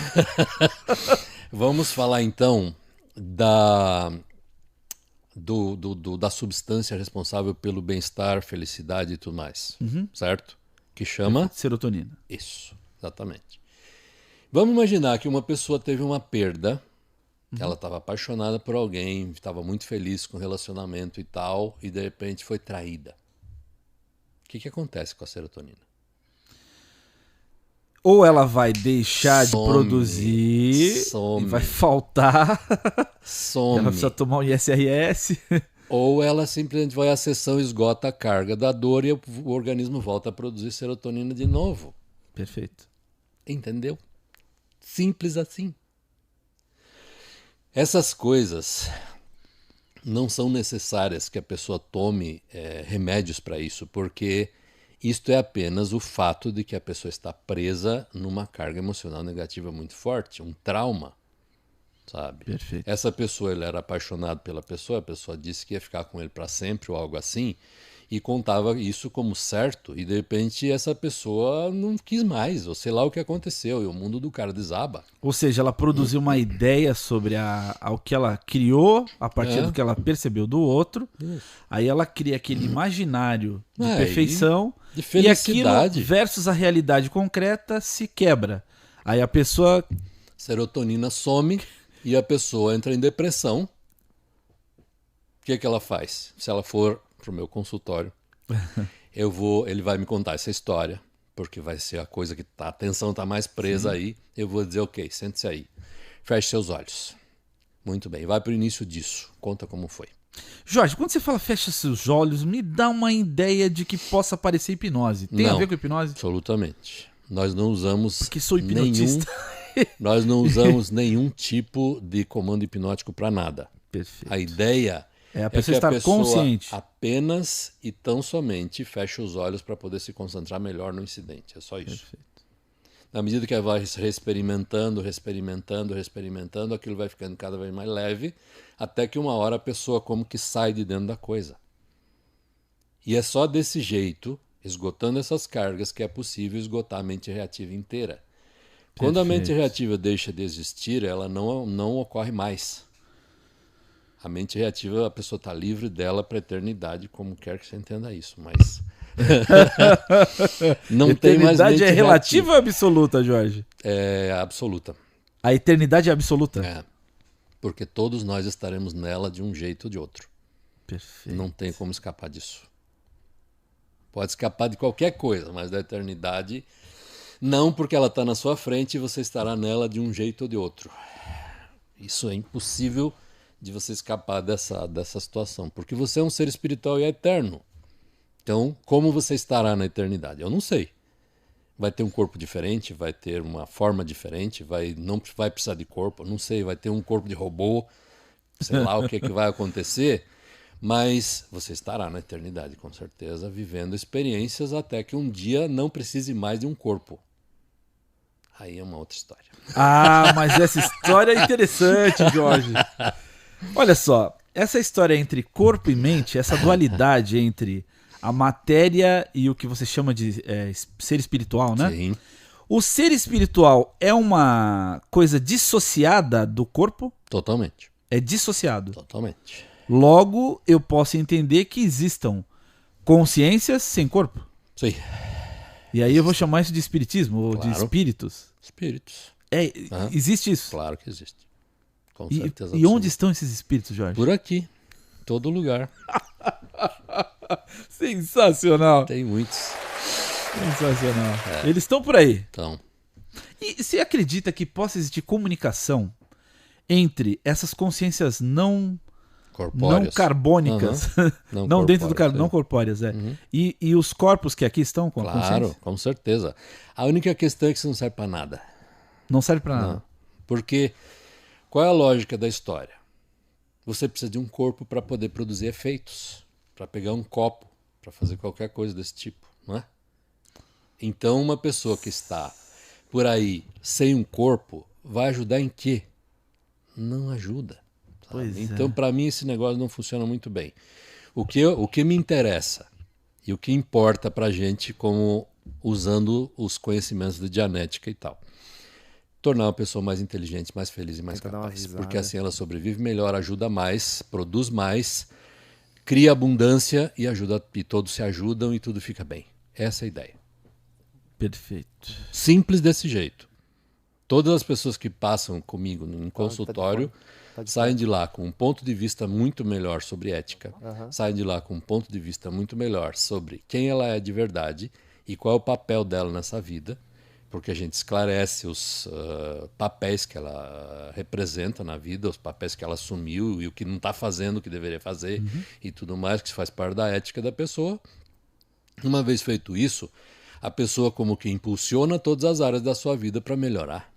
Vamos falar então da substância responsável pelo bem-estar, felicidade e tudo mais, certo? Que chama? Serotonina. Isso, exatamente. Vamos imaginar que uma pessoa teve uma perda, ela estava apaixonada por alguém, estava muito feliz com o relacionamento e tal, e de repente foi traída. O que acontece com a serotonina? Ou ela vai deixar de produzir e vai faltar. Some. Ela precisa tomar um ISRS. Ou ela simplesmente vai à sessão, esgota a carga da dor e o organismo volta a produzir serotonina de novo. Perfeito. Entendeu? Simples assim. Essas coisas não são necessárias que a pessoa tome remédios para isso, porque isto é apenas o fato de que a pessoa está presa numa carga emocional negativa muito forte, um trauma, sabe? Perfeito. Essa pessoa, ele era apaixonado pela pessoa, a pessoa disse que ia ficar com ele para sempre ou algo assim, e contava isso como certo, e de repente essa pessoa não quis mais, ou sei lá o que aconteceu, e o mundo do cara desaba. Ou seja, ela produziu uma ideia sobre o que ela criou a partir do que ela percebeu do outro. Aí ela cria aquele imaginário de perfeição de felicidade. E aquilo versus a realidade concreta se quebra. Aí a pessoa... Serotonina some e a pessoa entra em depressão. O que ela faz? Se ela for pro meu consultório, ele vai me contar essa história, porque vai ser a coisa que a atenção está mais presa aí. Eu vou dizer, ok, sente-se aí. Feche seus olhos. Muito bem, vai para o início disso. Conta como foi. Jorge, quando você fala fecha seus olhos, me dá uma ideia de que possa parecer hipnose. Tem a ver com hipnose? Absolutamente. Nós não usamos porque sou hipnotista. Nós não usamos nenhum tipo de comando hipnótico para nada. Perfeito. A ideia a pessoa estar consciente. Apenas e tão somente fecha os olhos para poder se concentrar melhor no incidente. É só isso. Perfeito. Na medida que ela vai experimentando, aquilo vai ficando cada vez mais leve, até que uma hora a pessoa como que sai de dentro da coisa. E é só desse jeito, esgotando essas cargas, que é possível esgotar a mente reativa inteira. Quando a mente reativa deixa de existir, ela não ocorre mais. A mente reativa, a pessoa está livre dela para a eternidade, como quer que você entenda isso, mas... não tem mais mente eternidade é relativa ou absoluta, Jorge? É absoluta. A eternidade é absoluta? É, porque todos nós estaremos nela de um jeito ou de outro. Perfeito. Não tem como escapar disso. Pode escapar de qualquer coisa, mas da eternidade... Não, porque ela está na sua frente e você estará nela de um jeito ou de outro. Isso é impossível de você escapar dessa situação, porque você é um ser espiritual e é eterno. Então, como você estará na eternidade? Eu não sei. Vai ter um corpo diferente, vai ter uma forma diferente, não vai precisar de corpo, não sei, vai ter um corpo de robô, sei lá o que vai acontecer, mas você estará na eternidade, com certeza, vivendo experiências até que um dia não precise mais de um corpo. Aí é uma outra história. Ah, mas essa história é interessante, Jorge. Olha só, essa história entre corpo e mente, essa dualidade entre a matéria e o que você chama de ser espiritual, né? Sim. O ser espiritual é uma coisa dissociada do corpo? Totalmente. É dissociado. Totalmente. Logo, eu posso entender que existam consciências sem corpo. Sim. E aí eu vou chamar isso de espiritismo ou de Claro. espíritos. Espíritos. Existe isso. Claro que existe. Com E, certeza. e onde estão esses espíritos, Jorge? Por aqui. Todo lugar. Sensacional. Tem muitos. Sensacional. Eles estão por aí. Então, E você acredita que possa existir comunicação entre essas consciências não corpóreos. carbônicas, não dentro do carbono, não corpóreos, corpóreas, e os corpos que aqui estão com a Claro, consciência? com certeza. A única questão é que isso não serve para nada. Não serve para nada. Não. Porque qual é a lógica da história? Você precisa de um corpo para poder produzir efeitos, para pegar um copo, para fazer qualquer coisa desse tipo, não é? Então, uma pessoa que está por aí sem um corpo vai ajudar em quê? Não ajuda. Sabe? Pois é. Então, para mim, esse negócio não funciona muito bem. O que me interessa e o que importa para a gente, como usando os conhecimentos de dianética e tal, tornar uma pessoa mais inteligente, mais feliz e mais Tenta dar uma capaz. risada. Porque assim ela sobrevive melhor, ajuda mais, produz mais, cria abundância e todos se ajudam e tudo fica bem. Essa é a ideia. Perfeito. Simples desse jeito. Todas as pessoas que passam comigo em consultório saem de lá com um ponto de vista muito melhor sobre ética, saem de lá com um ponto de vista muito melhor sobre quem ela é de verdade e qual é o papel dela nessa vida, porque a gente esclarece os papéis que ela representa na vida, os papéis que ela assumiu e o que não está fazendo o que deveria fazer e tudo mais, que faz parte da ética da pessoa. Uma vez feito isso, a pessoa como que impulsiona todas as áreas da sua vida para melhorar.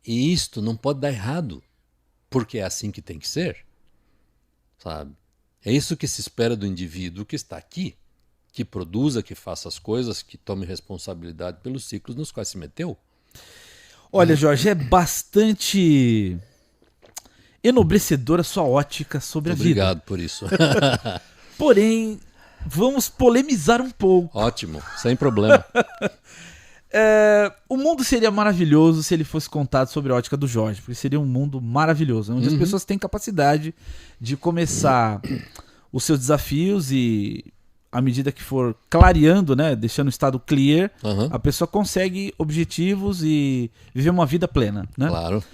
E isto não pode dar errado, porque é assim que tem que ser, sabe? É isso que se espera do indivíduo que está aqui, que produza, que faça as coisas, que tome responsabilidade pelos ciclos nos quais se meteu. Olha, Jorge, é bastante enobrecedora a sua ótica sobre Muito a vida. obrigado por isso. Porém, vamos polemizar um pouco. Ótimo, sem problema. O mundo seria maravilhoso se ele fosse contado sobre a ótica do Jorge, porque seria um mundo maravilhoso, onde as pessoas têm capacidade de começar os seus desafios e, à medida que for clareando, né, deixando o estado clear, a pessoa consegue objetivos e viver uma vida plena, né? Claro.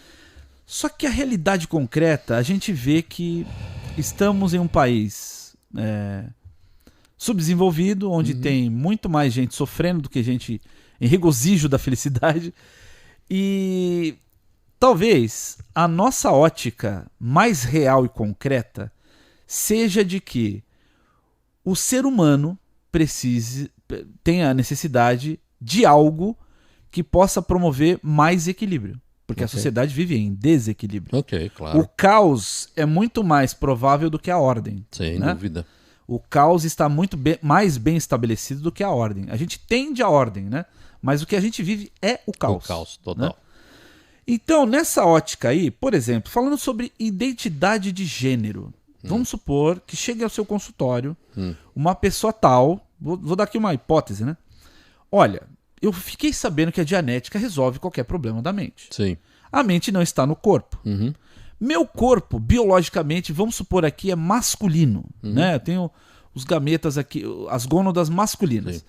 Só que a realidade concreta, a gente vê que estamos em um país subdesenvolvido, onde tem muito mais gente sofrendo do que gente em regozijo da felicidade. E talvez a nossa ótica mais real e concreta seja de que o ser humano tenha a necessidade de algo que possa promover mais equilíbrio. Porque a sociedade vive em desequilíbrio. Ok, claro. O caos é muito mais provável do que a ordem. Sem né? dúvida. O caos está muito mais bem estabelecido do que a ordem. A gente tende à ordem, né? Mas o que a gente vive é o caos. O caos, total. Né? Então, nessa ótica aí, por exemplo, falando sobre identidade de gênero, vamos supor que chegue ao seu consultório uma pessoa tal, vou dar aqui uma hipótese, né? Olha, eu fiquei sabendo que a dianética resolve qualquer problema da mente. Sim. A mente não está no corpo. Meu corpo, biologicamente, vamos supor aqui, é masculino. Né? Eu tenho os gametas aqui, as gônadas masculinas. Sim.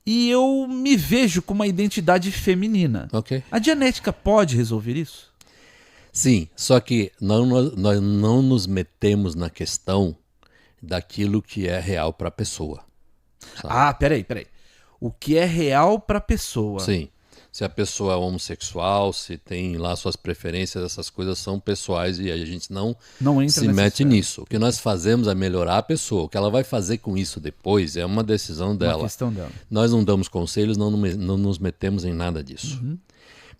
E eu me vejo com uma identidade feminina. Ok. A dianética pode resolver isso? Sim, só que nós não nos metemos na questão daquilo que é real para a pessoa. Ah, peraí. O que é real para a pessoa? Sim. Se a pessoa é homossexual, se tem lá suas preferências, essas coisas são pessoais e a gente não entra se nessa mete esfera. nisso. O que nós fazemos é melhorar a pessoa. O que ela vai fazer com isso depois é uma decisão dela. Uma questão dela. Nós não damos conselhos, não nos metemos em nada disso.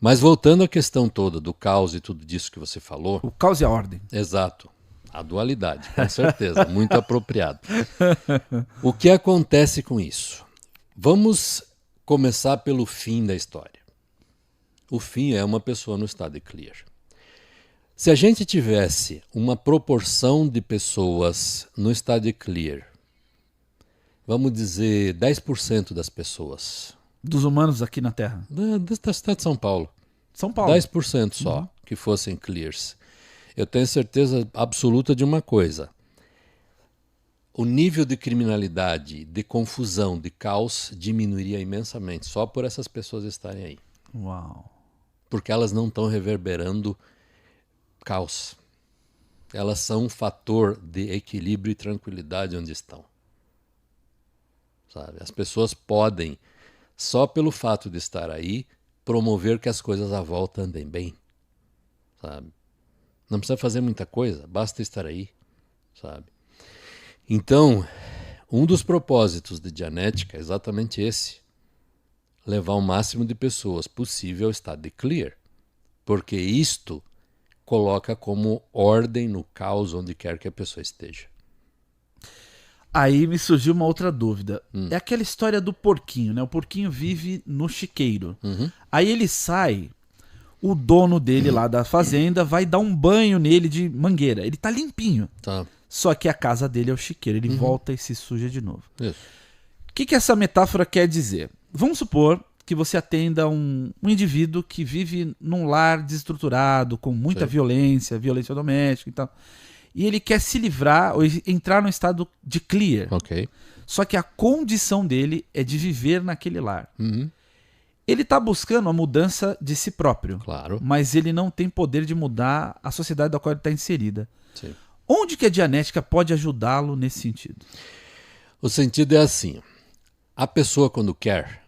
Mas voltando à questão toda do caos e tudo disso que você falou, O caos e a ordem. exato. A dualidade, com certeza, muito apropriado. O que acontece com isso? Vamos começar pelo fim da história. O fim é uma pessoa no estado de clear. Se a gente tivesse uma proporção de pessoas no estado de clear vamos dizer 10% das pessoas Dos humanos aqui na Terra. da cidade de São Paulo, São Paulo. 10% só que fossem clears, eu tenho certeza absoluta de uma coisa: o nível de criminalidade, de confusão, de caos diminuiria imensamente só por essas pessoas estarem aí. Uau. Porque elas não estão reverberando caos. Elas são um fator de equilíbrio e tranquilidade onde estão. Sabe? As pessoas podem, só pelo fato de estar aí, promover que as coisas à volta andem bem. Sabe? Não precisa fazer muita coisa, basta estar aí. Sabe? Então, um dos propósitos de Dianética é exatamente esse: levar o máximo de pessoas possível ao estado de clear, porque isto coloca como ordem no caos onde quer que a pessoa esteja. Aí me surgiu uma outra dúvida. É aquela história do porquinho, né? O porquinho vive no chiqueiro. Aí ele sai, o dono dele lá da fazenda vai dar um banho nele de mangueira. Ele tá limpinho. Tá. Só que a casa dele é o chiqueiro. Ele volta e se suja de novo. Isso. O que essa metáfora quer dizer? Vamos supor que você atenda um indivíduo que vive num lar desestruturado, com muita violência doméstica e tal. E ele quer se livrar ou entrar no estado de clear. Ok. Só que a condição dele é de viver naquele lar. Ele está buscando a mudança de si próprio. Claro. Mas ele não tem poder de mudar a sociedade da qual ele está inserida. Sim. Onde que a Dianética pode ajudá-lo nesse sentido? O sentido é assim: a pessoa, quando quer,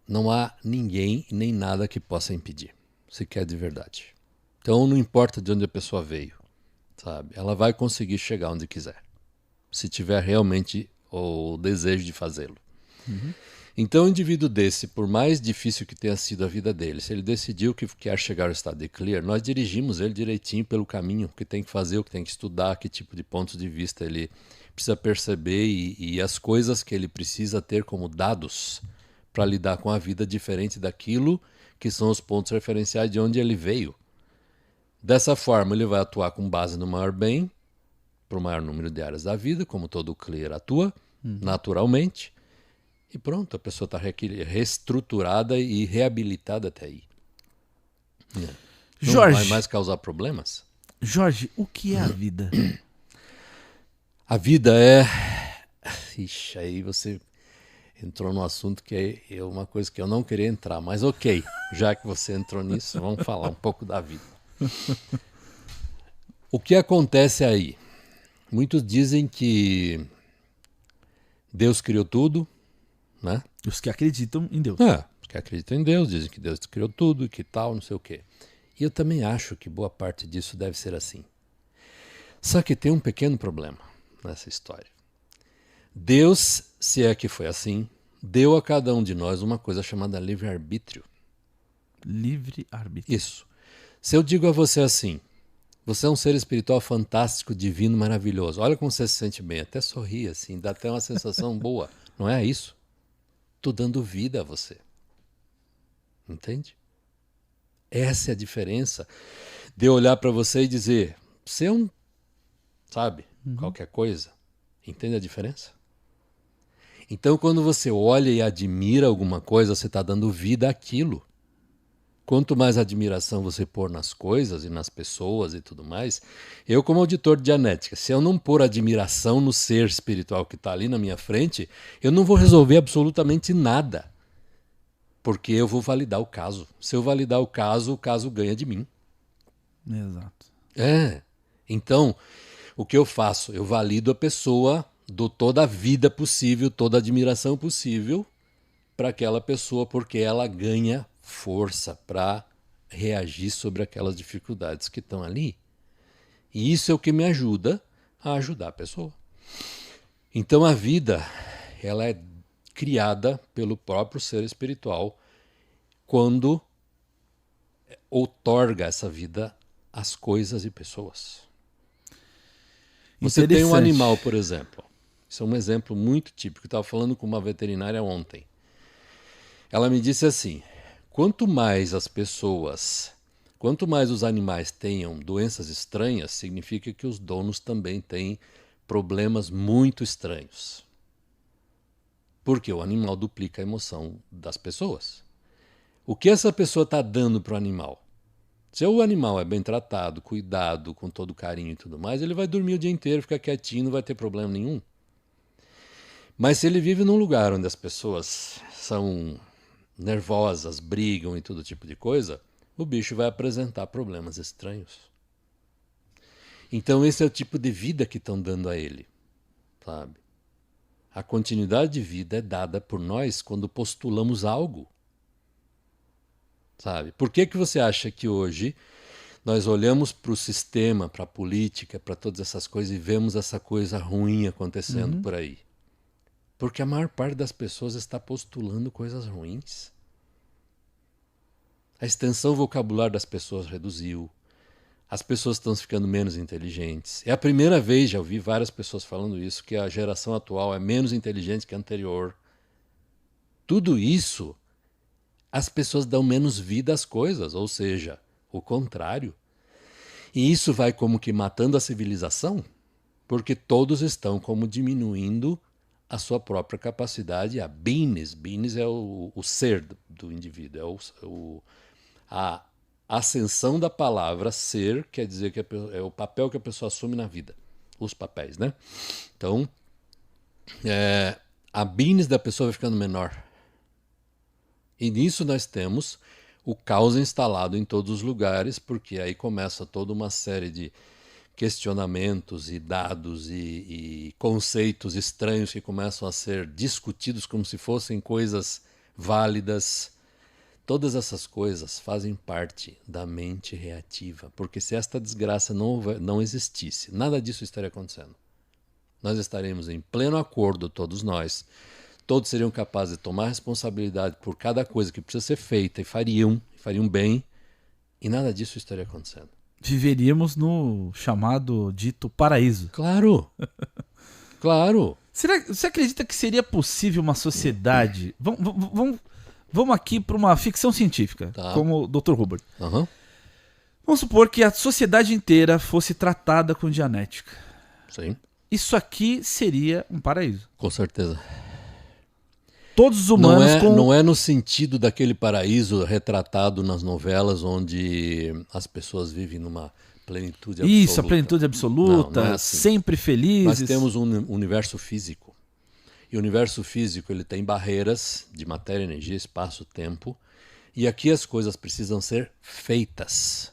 não há ninguém nem nada que possa impedir, se quer de verdade. Então não importa de onde a pessoa veio, sabe? Ela vai conseguir chegar onde quiser, se tiver realmente o desejo de fazê-lo. Então, um indivíduo desse, por mais difícil que tenha sido a vida dele, se ele decidiu que quer chegar ao estado de clear, nós dirigimos ele direitinho pelo caminho, o que tem que fazer, o que tem que estudar, que tipo de pontos de vista ele precisa perceber e as coisas que ele precisa ter como dados para lidar com a vida diferente daquilo que são os pontos referenciais de onde ele veio. Dessa forma, ele vai atuar com base no maior bem, para o maior número de áreas da vida, como todo clear atua, naturalmente. E pronto, a pessoa está reestruturada e reabilitada até aí. Não Jorge, vai mais causar problemas. Jorge, o que é a vida? A vida é... Ixi, aí você entrou num assunto que é uma coisa que eu não queria entrar, mas ok, já que você entrou nisso, vamos falar um pouco da vida. O que acontece aí? Muitos dizem que Deus criou tudo, né? Os que acreditam em Deus. Os que acreditam em Deus dizem que Deus criou tudo e que tal, não sei o quê. E eu também acho que boa parte disso deve ser assim. Só que tem um pequeno problema nessa história. Deus, se é que foi assim, deu a cada um de nós uma coisa chamada livre-arbítrio. Livre-arbítrio. Isso. Se eu digo a você assim: você é um ser espiritual fantástico, divino, maravilhoso. Olha como você se sente bem, até sorri assim, dá até uma sensação boa. Não é isso? Estou dando vida a você. Entende? Essa é a diferença de eu olhar para você e dizer: você é um, sabe, qualquer coisa. Entende a diferença? Então, quando você olha e admira alguma coisa, você está dando vida àquilo. Quanto mais admiração você pôr nas coisas e nas pessoas e tudo mais, eu, como auditor de Dianética, se eu não pôr admiração no ser espiritual que está ali na minha frente, eu não vou resolver absolutamente nada. Porque eu vou validar o caso. Se eu validar o caso ganha de mim. Exato. Então, o que eu faço? Eu valido a pessoa, dou toda a vida possível, toda a admiração possível para aquela pessoa, porque ela ganha força para reagir sobre aquelas dificuldades que estão ali. E isso é o que me ajuda a ajudar a pessoa. Então a vida, ela é criada pelo próprio ser espiritual quando outorga essa vida às coisas e pessoas. Você tem um animal, por exemplo. Isso é um exemplo muito típico. Eu estava falando com uma veterinária ontem. Ela me disse assim: quanto mais os animais tenham doenças estranhas, significa que os donos também têm problemas muito estranhos. Porque o animal duplica a emoção das pessoas. O que essa pessoa está dando para o animal? Se o animal é bem tratado, cuidado, com todo carinho e tudo mais, ele vai dormir o dia inteiro, ficar quietinho, não vai ter problema nenhum. Mas se ele vive num lugar onde as pessoas são nervosas, brigam e todo tipo de coisa, o bicho vai apresentar problemas estranhos. Então esse é o tipo de vida que estão dando a ele, sabe? A continuidade de vida é dada por nós quando postulamos algo. Sabe? Por que você acha que hoje nós olhamos para o sistema, para a política, para todas essas coisas e vemos essa coisa ruim acontecendo por aí? Porque a maior parte das pessoas está postulando coisas ruins. A extensão vocabular das pessoas reduziu. As pessoas estão ficando menos inteligentes. É a primeira vez, já ouvi várias pessoas falando isso, que a geração atual é menos inteligente que a anterior. Tudo isso, as pessoas dão menos vida às coisas, ou seja, o contrário. E isso vai como que matando a civilização, porque todos estão como diminuindo a sua própria capacidade, a beingness. Beingness é o ser do indivíduo, a ascensão da palavra ser, quer dizer que é o papel que a pessoa assume na vida, os papéis, né? Então, a beingness da pessoa vai ficando menor. E nisso nós temos o caos instalado em todos os lugares, porque aí começa toda uma série de questionamentos e dados e conceitos estranhos que começam a ser discutidos como se fossem coisas válidas. Todas essas coisas fazem parte da mente reativa, porque se esta desgraça não existisse, nada disso estaria acontecendo. Nós estaremos em pleno acordo, todos nós. Todos seriam capazes de tomar responsabilidade por cada coisa que precisa ser feita e fariam bem, e nada disso estaria acontecendo. Viveríamos no chamado dito paraíso. Claro, claro. Você acredita que seria possível uma sociedade... Vamos aqui para uma ficção científica, como o Dr. Hubbard. Uhum. Vamos supor que a sociedade inteira fosse tratada com dianética. Sim. Isso aqui seria um paraíso. Com certeza. Todos os humanos não é no sentido daquele paraíso retratado nas novelas onde as pessoas vivem numa plenitude absoluta. Isso, a plenitude absoluta, não é assim. Sempre felizes. Nós temos um universo físico. E o universo físico ele tem barreiras de matéria, energia, espaço, tempo. E aqui as coisas precisam ser feitas.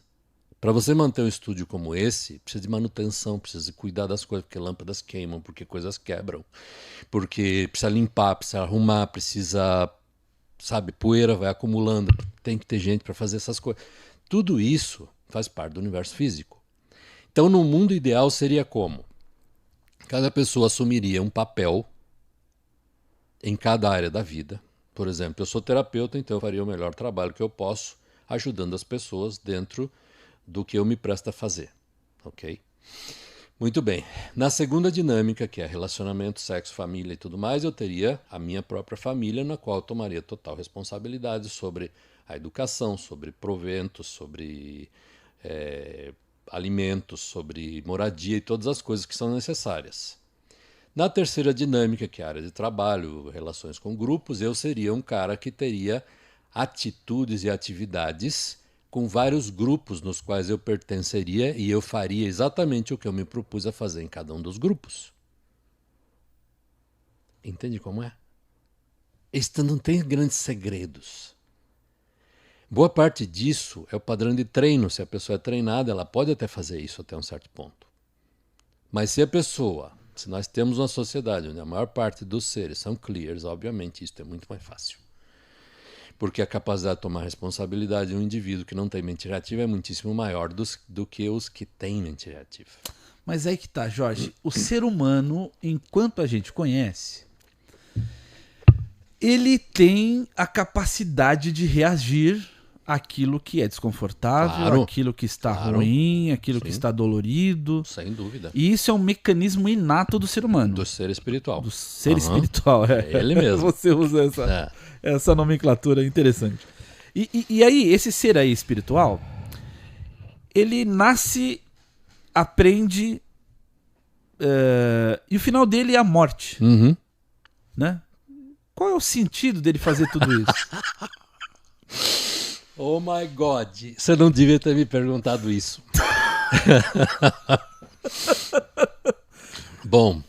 Para você manter um estúdio como esse, precisa de manutenção, precisa cuidar das coisas, porque lâmpadas queimam, porque coisas quebram, porque precisa limpar, precisa arrumar, precisa, sabe, poeira vai acumulando, tem que ter gente para fazer essas coisas. Tudo isso faz parte do universo físico. Então, no mundo ideal seria como? Cada pessoa assumiria um papel em cada área da vida. Por exemplo, eu sou terapeuta, então eu faria o melhor trabalho que eu posso, ajudando as pessoas dentro do que eu me presto a fazer, ok? Muito bem. Na segunda dinâmica, que é relacionamento, sexo, família e tudo mais, eu teria a minha própria família, na qual eu tomaria total responsabilidade sobre a educação, sobre proventos, sobre alimentos, sobre moradia e todas as coisas que são necessárias. Na terceira dinâmica, que é a área de trabalho, relações com grupos, eu seria um cara que teria atitudes e atividades com vários grupos nos quais eu pertenceria e eu faria exatamente o que eu me propus a fazer em cada um dos grupos. Entende como é? Isto não tem grandes segredos. Boa parte disso é o padrão de treino. Se a pessoa é treinada, ela pode até fazer isso até um certo ponto. Mas se nós temos uma sociedade onde a maior parte dos seres são clears, obviamente isso é muito mais fácil. Porque a capacidade de tomar responsabilidade de um indivíduo que não tem mente reativa é muitíssimo maior do que os que têm mente reativa. Mas aí que tá, Jorge. O ser humano, enquanto a gente conhece, ele tem a capacidade de reagir àquilo que é desconfortável, àquilo que está ruim, àquilo que está dolorido. Sem dúvida. E isso é um mecanismo inato do ser humano. Do ser espiritual. Do ser espiritual, é. Ele mesmo. Você usa essa nomenclatura interessante. E aí, esse ser aí espiritual, ele nasce, aprende, e o final dele é a morte. Uhum. Né? Qual é o sentido dele fazer tudo isso? Oh my God, você não devia ter me perguntado isso. Bom,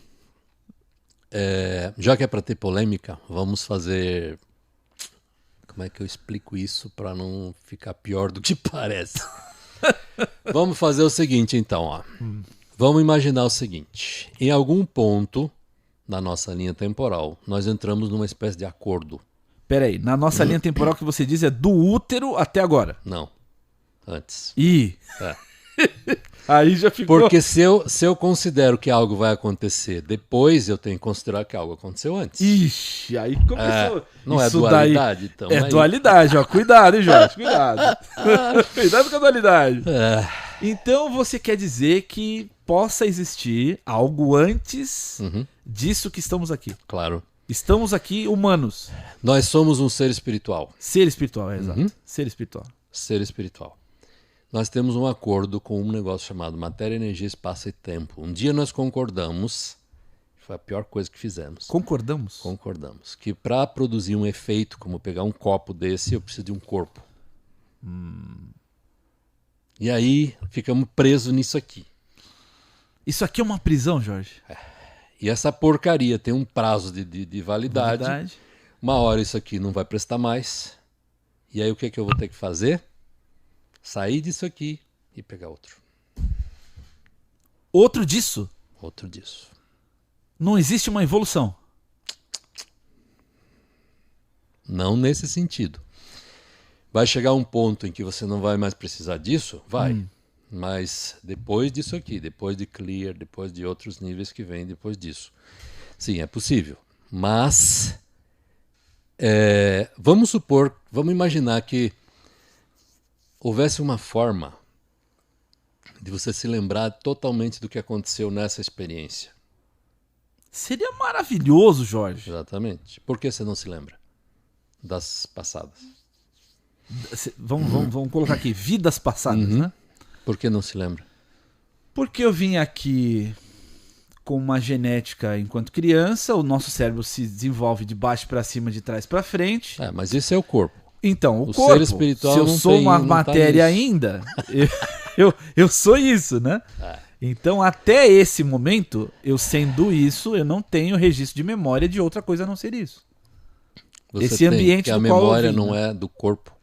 já que é para ter polêmica, vamos fazer... Como é que eu explico isso para não ficar pior do que parece? Vamos fazer o seguinte, então. Ó. Vamos imaginar o seguinte. Em algum ponto na nossa linha temporal, nós entramos numa espécie de acordo. Peraí, na nossa linha temporal que você diz é do útero até agora. Não, antes. Ih, É. aí já ficou... Porque se eu considero que algo vai acontecer depois, eu tenho que considerar que algo aconteceu antes. Ixi, aí começou. Não é Isso dualidade, daí... então. É aí... dualidade, ó. Cuidado, hein, Jorge? Cuidado. Cuidado com a dualidade. É. Então você quer dizer que possa existir algo antes disso que estamos aqui. Claro. Estamos aqui humanos. Nós somos um ser espiritual. Ser espiritual, exato. Ser espiritual. Ser espiritual. Nós temos um acordo com um negócio chamado matéria, energia, espaço e tempo. Um dia nós concordamos, foi a pior coisa que fizemos. Concordamos? Concordamos. Que para produzir um efeito, como pegar um copo desse, eu preciso de um corpo. E aí ficamos presos nisso aqui. Isso aqui é uma prisão, Jorge? E essa porcaria tem um prazo de validade. Uma hora isso aqui não vai prestar mais. E aí o que é que eu vou ter que fazer? Sair disso aqui e pegar outro. Outro disso? Outro disso. Não existe uma evolução? Não nesse sentido. Vai chegar um ponto em que você não vai mais precisar disso? Vai. Mas depois disso aqui, depois de clear, depois de outros níveis que vêm depois disso. Sim, é possível. Mas vamos imaginar que houvesse uma forma de você se lembrar totalmente do que aconteceu nessa experiência. Seria maravilhoso, Jorge. Exatamente. Por que você não se lembra das passadas? Vamos colocar aqui, vidas passadas, né? Por que não se lembra? Porque eu vim aqui com uma genética enquanto criança, o nosso cérebro se desenvolve de baixo para cima, de trás para frente. Mas isso é o corpo. Então, o ser espiritual se eu não sou tem, uma não matéria tá nisso. ainda, eu sou isso, né? Então, até esse momento, eu sendo isso, eu não tenho registro de memória de outra coisa a não ser isso. Você Esse tem, ambiente que a do qual eu memória vim, não né? é do corpo.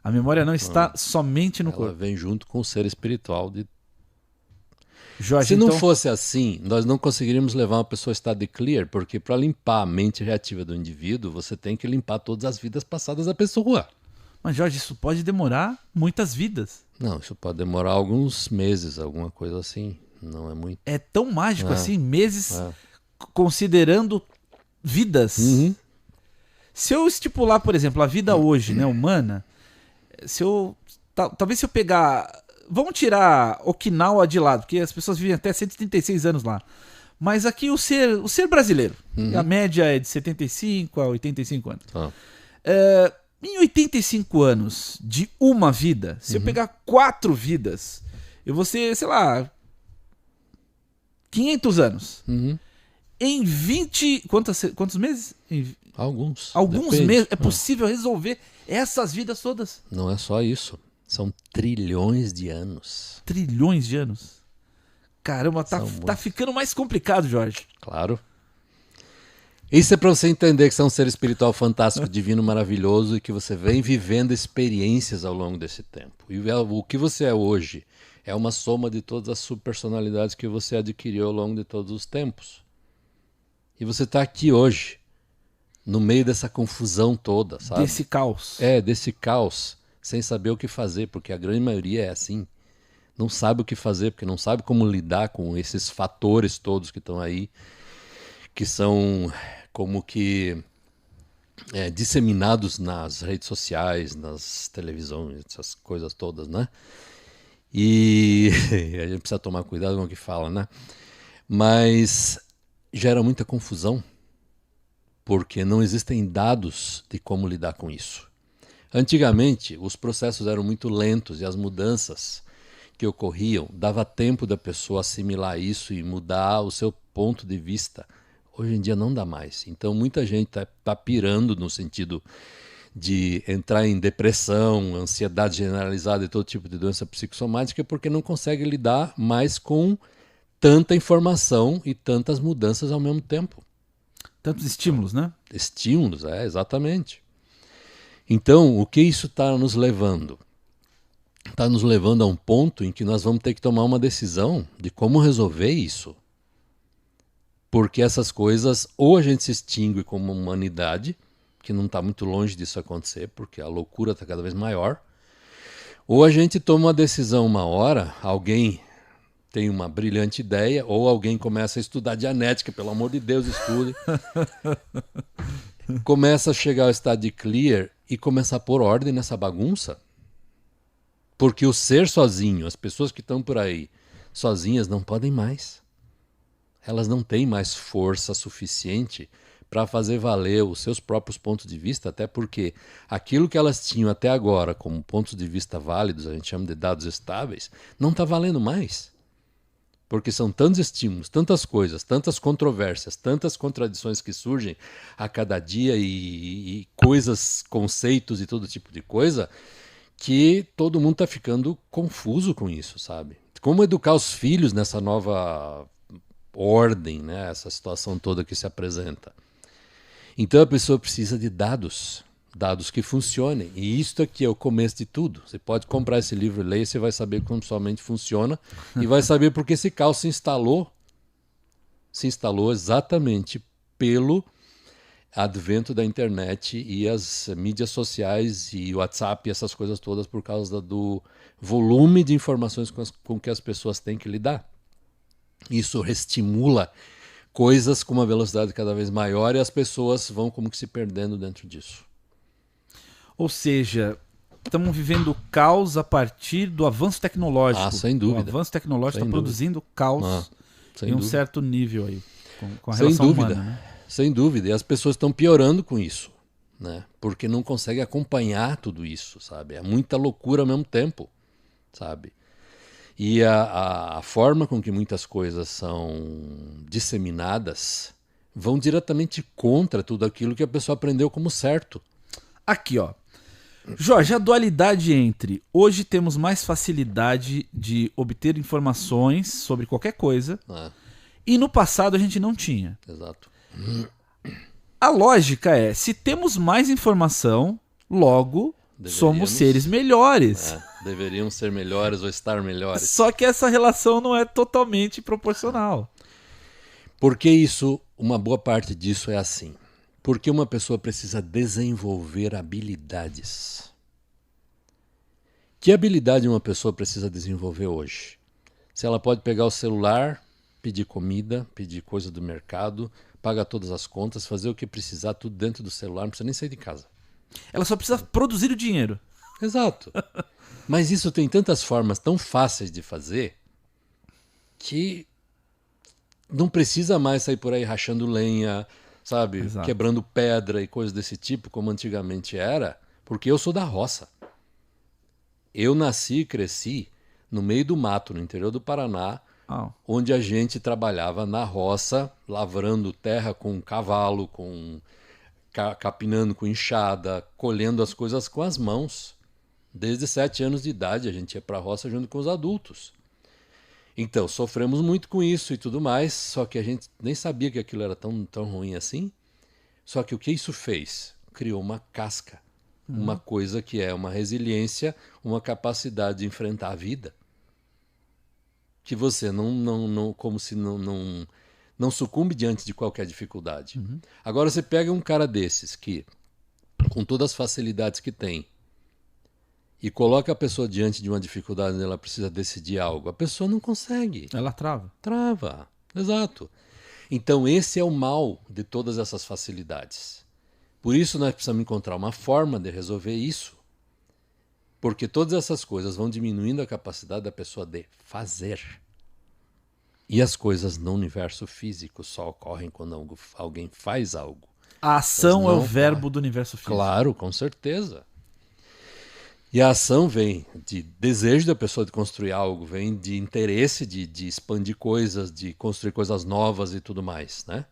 A memória não está somente no Ela corpo. vem junto com o ser espiritual. Jorge, Se não então, fosse assim, nós não conseguiríamos levar uma pessoa a estado de clear, porque para limpar a mente reativa do indivíduo, você tem que limpar todas as vidas passadas da pessoa. Mas, Jorge, isso pode demorar muitas vidas. Não, isso pode demorar alguns meses, alguma coisa assim. Não é muito. É tão mágico assim, meses, considerando vidas. Se eu estipular, por exemplo, a vida hoje, né, humana, talvez se eu pegar... Vamos tirar Okinawa de lado, porque as pessoas vivem até 136 anos lá. Mas aqui o ser brasileiro, a média é de 75 a 85 anos. Em 85 anos de uma vida, se eu pegar 4 vidas, eu vou ser, sei lá, 500 anos. Em 20... Quantos meses? Alguns. Alguns Depende. meses é possível resolver essas vidas todas. Não é só isso. São trilhões de anos. Trilhões de anos. Caramba, tá ficando mais complicado, Jorge. Claro. Isso é para você entender que você é um ser espiritual fantástico, divino, maravilhoso e que você vem vivendo experiências ao longo desse tempo. E o que você é hoje é uma soma de todas as subpersonalidades que você adquiriu ao longo de todos os tempos. E você está aqui hoje, no meio dessa confusão toda, sabe? Desse caos. Desse caos, sem saber o que fazer, porque a grande maioria é assim. Não sabe o que fazer, porque não sabe como lidar com esses fatores todos que estão aí, que são como que disseminados nas redes sociais, nas televisões, essas coisas todas, né? E a gente precisa tomar cuidado com o que fala, né? Mas gera muita confusão, porque não existem dados de como lidar com isso. Antigamente, os processos eram muito lentos e as mudanças que ocorriam dava tempo da pessoa assimilar isso e mudar o seu ponto de vista, Hoje em dia não dá mais. Então muita gente tá pirando no sentido de entrar em depressão, ansiedade generalizada e todo tipo de doença psicossomática porque não consegue lidar mais com tanta informação e tantas mudanças ao mesmo tempo. Tantos estímulos, né? Estímulos, exatamente. Então, o que isso está nos levando? Está nos levando a um ponto em que nós vamos ter que tomar uma decisão de como resolver isso. Porque essas coisas, ou a gente se extingue como humanidade, que não está muito longe disso acontecer, porque a loucura está cada vez maior, ou a gente toma uma decisão uma hora, alguém tem uma brilhante ideia, ou alguém começa a estudar dianética, pelo amor de Deus, estude. Começa a chegar ao estado de clear e começa a pôr ordem nessa bagunça. Porque o ser sozinho, as pessoas que estão por aí sozinhas não podem mais. Elas não têm mais força suficiente para fazer valer os seus próprios pontos de vista, até porque aquilo que elas tinham até agora como pontos de vista válidos, a gente chama de dados estáveis, não está valendo mais. Porque são tantos estímulos, tantas coisas, tantas controvérsias, tantas contradições que surgem a cada dia e coisas, conceitos e todo tipo de coisa, que todo mundo está ficando confuso com isso, sabe? Como educar os filhos nessa nova ordem, né? Essa situação toda que se apresenta. Então a pessoa precisa de dados que funcionem. E isto aqui é o começo de tudo. Você pode comprar esse livro e ler, você vai saber como somente funciona e vai saber porque esse caos se instalou exatamente pelo advento da internet e as mídias sociais e o WhatsApp e essas coisas todas por causa do volume de informações com que as pessoas têm que lidar. Isso estimula coisas com uma velocidade cada vez maior e as pessoas vão como que se perdendo dentro disso. Ou seja, estamos vivendo o caos a partir do avanço tecnológico. Sem dúvida. O avanço tecnológico está produzindo caos em um certo nível aí, com a relação humana. Né? Sem dúvida. E as pessoas estão piorando com isso, né? Porque não conseguem acompanhar tudo isso, sabe? É muita loucura ao mesmo tempo, sabe? E a forma com que muitas coisas são disseminadas vão diretamente contra tudo aquilo que a pessoa aprendeu como certo. Aqui, ó. Jorge, a dualidade entre hoje temos mais facilidade de obter informações sobre qualquer coisa e no passado a gente não tinha. Exato. A lógica é, se temos mais informação, logo somos seres melhores. Deveriam ser melhores ou estar melhores. Só que essa relação não é totalmente proporcional. Porque isso, uma boa parte disso é assim. Porque uma pessoa precisa desenvolver habilidades. Que habilidade uma pessoa precisa desenvolver hoje? Se ela pode pegar o celular, pedir comida, pedir coisa do mercado, pagar todas as contas, fazer o que precisar, tudo dentro do celular, não precisa nem sair de casa. Ela só precisa produzir o dinheiro. Exato. Mas isso tem tantas formas tão fáceis de fazer que não precisa mais sair por aí rachando lenha, sabe? Exato. Quebrando pedra e coisas desse tipo, como antigamente era, porque eu sou da roça. Eu nasci e cresci no meio do mato, no interior do Paraná, onde a gente trabalhava na roça, lavrando terra com cavalo, capinando com enxada, colhendo as coisas com as mãos. Desde 7 anos de idade a gente ia para a roça junto com os adultos. Então, sofremos muito com isso e tudo mais, só que a gente nem sabia que aquilo era tão ruim assim. Só que o que isso fez? Criou uma casca, uma coisa que é uma resiliência, uma capacidade de enfrentar a vida. Que você como se não sucumbe diante de qualquer dificuldade. Agora você pega um cara desses que, com todas as facilidades que tem, e coloca a pessoa diante de uma dificuldade onde ela precisa decidir algo, a pessoa não consegue. Ela trava. Trava, exato. Então esse é o mal de todas essas facilidades. Por isso nós precisamos encontrar uma forma de resolver isso. Porque todas essas coisas vão diminuindo a capacidade da pessoa de fazer. E as coisas no universo físico só ocorrem quando alguém faz algo. A ação é o verbo do universo físico. Claro, com certeza. E a ação vem de desejo da pessoa de construir algo, vem de interesse de expandir coisas, de construir coisas novas e tudo mais, né?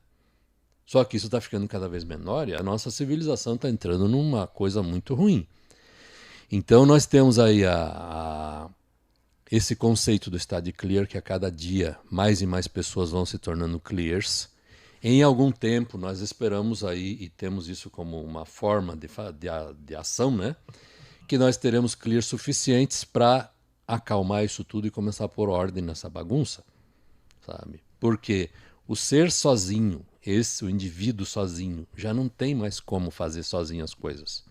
Só que isso está ficando cada vez menor e a nossa civilização está entrando numa coisa muito ruim. Então nós temos aí esse conceito do estado de clear, que a cada dia mais e mais pessoas vão se tornando clears. Em algum tempo nós esperamos aí, e temos isso como uma forma de ação, né? Que nós teremos clears suficientes para acalmar isso tudo e começar a pôr ordem nessa bagunça, sabe? Porque o ser sozinho, o indivíduo sozinho, já não tem mais como fazer sozinho as coisas.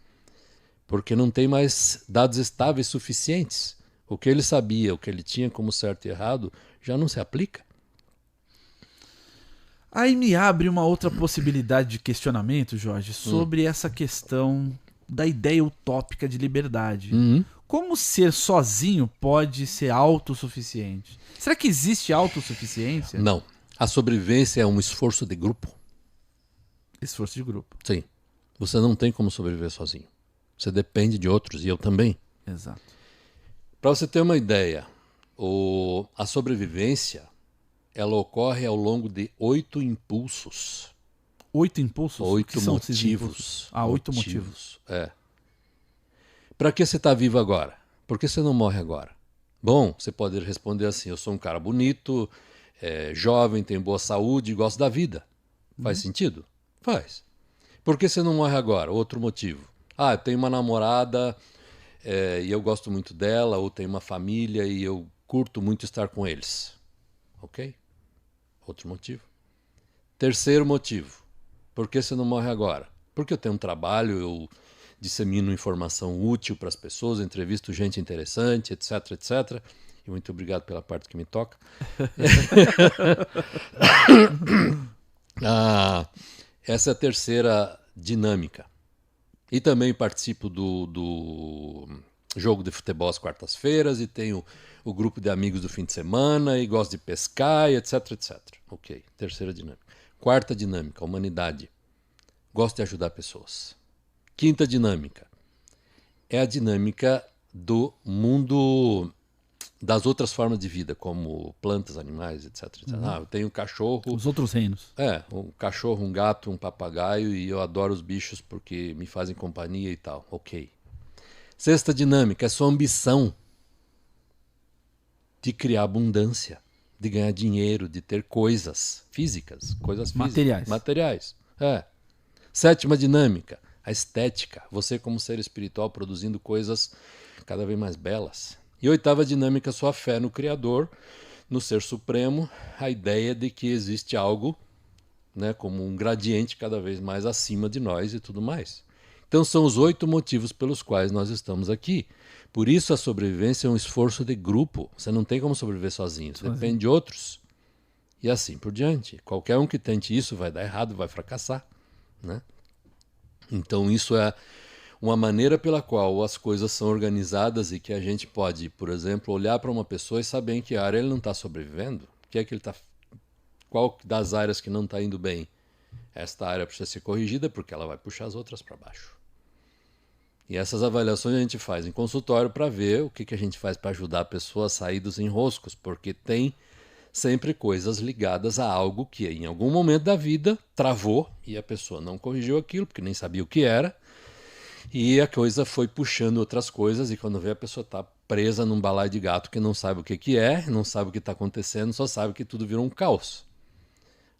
Porque não tem mais dados estáveis suficientes. O que ele sabia, o que ele tinha como certo e errado, já não se aplica. Aí me abre uma outra possibilidade de questionamento, Jorge, sobre essa questão da ideia utópica de liberdade. Como ser sozinho pode ser autossuficiente? Será que existe autossuficiência? Não. A sobrevivência é um esforço de grupo. Esforço de grupo. Sim. Você não tem como sobreviver sozinho. Você depende de outros, e eu também. Exato. Para você ter uma ideia, a sobrevivência ela ocorre ao longo de 8 impulsos. 8 impulsos? 8 motivos. Ah, 8 motivos. É. Para que você está vivo agora? Por que você não morre agora? Bom, você pode responder assim, eu sou um cara bonito, jovem, tenho boa saúde e gosto da vida. Faz sentido? Faz. Por que você não morre agora? Outro motivo. Ah, eu tenho uma namorada e eu gosto muito dela, ou tenho uma família e eu curto muito estar com eles. Ok? Outro motivo. Terceiro motivo. Por que você não morre agora? Porque eu tenho um trabalho, eu dissemino informação útil para as pessoas, entrevisto gente interessante, etc, etc. E muito obrigado pela parte que me toca. Essa é a terceira dinâmica. E também participo do jogo de futebol às quartas-feiras e tenho o grupo de amigos do fim de semana e gosto de pescar, e etc, etc. Ok, terceira dinâmica. Quarta dinâmica, humanidade. Gosto de ajudar pessoas. Quinta dinâmica é a dinâmica do mundo das outras formas de vida, como plantas, animais, etc, etc. Eu tenho um cachorro... Os outros reinos. Um cachorro, um gato, um papagaio, e eu adoro os bichos porque me fazem companhia e tal. Ok. Sexta dinâmica é sua ambição de criar abundância, de ganhar dinheiro, de ter coisas físicas, materiais. Sétima dinâmica, a estética, você como ser espiritual produzindo coisas cada vez mais belas. E oitava dinâmica, sua fé no Criador, no Ser Supremo, a ideia de que existe algo, né, como um gradiente cada vez mais acima de nós e tudo mais. Então são os 8 motivos pelos quais nós estamos aqui. Por isso a sobrevivência é um esforço de grupo. Você não tem como sobreviver sozinho, você depende de outros. E assim por diante. Qualquer um que tente isso vai dar errado, vai fracassar, né? Então isso é uma maneira pela qual as coisas são organizadas e que a gente pode, por exemplo, olhar para uma pessoa e saber em que área ele não está sobrevivendo. Qual das áreas que não está indo bem? Esta área precisa ser corrigida porque ela vai puxar as outras para baixo. E essas avaliações a gente faz em consultório para ver o que a gente faz para ajudar a pessoa a sair dos enroscos, porque tem sempre coisas ligadas a algo que em algum momento da vida travou e a pessoa não corrigiu aquilo porque nem sabia o que era. E a coisa foi puxando outras coisas e quando vê a pessoa está presa num balaio de gato que não sabe o que é, não sabe o que está acontecendo, só sabe que tudo virou um caos.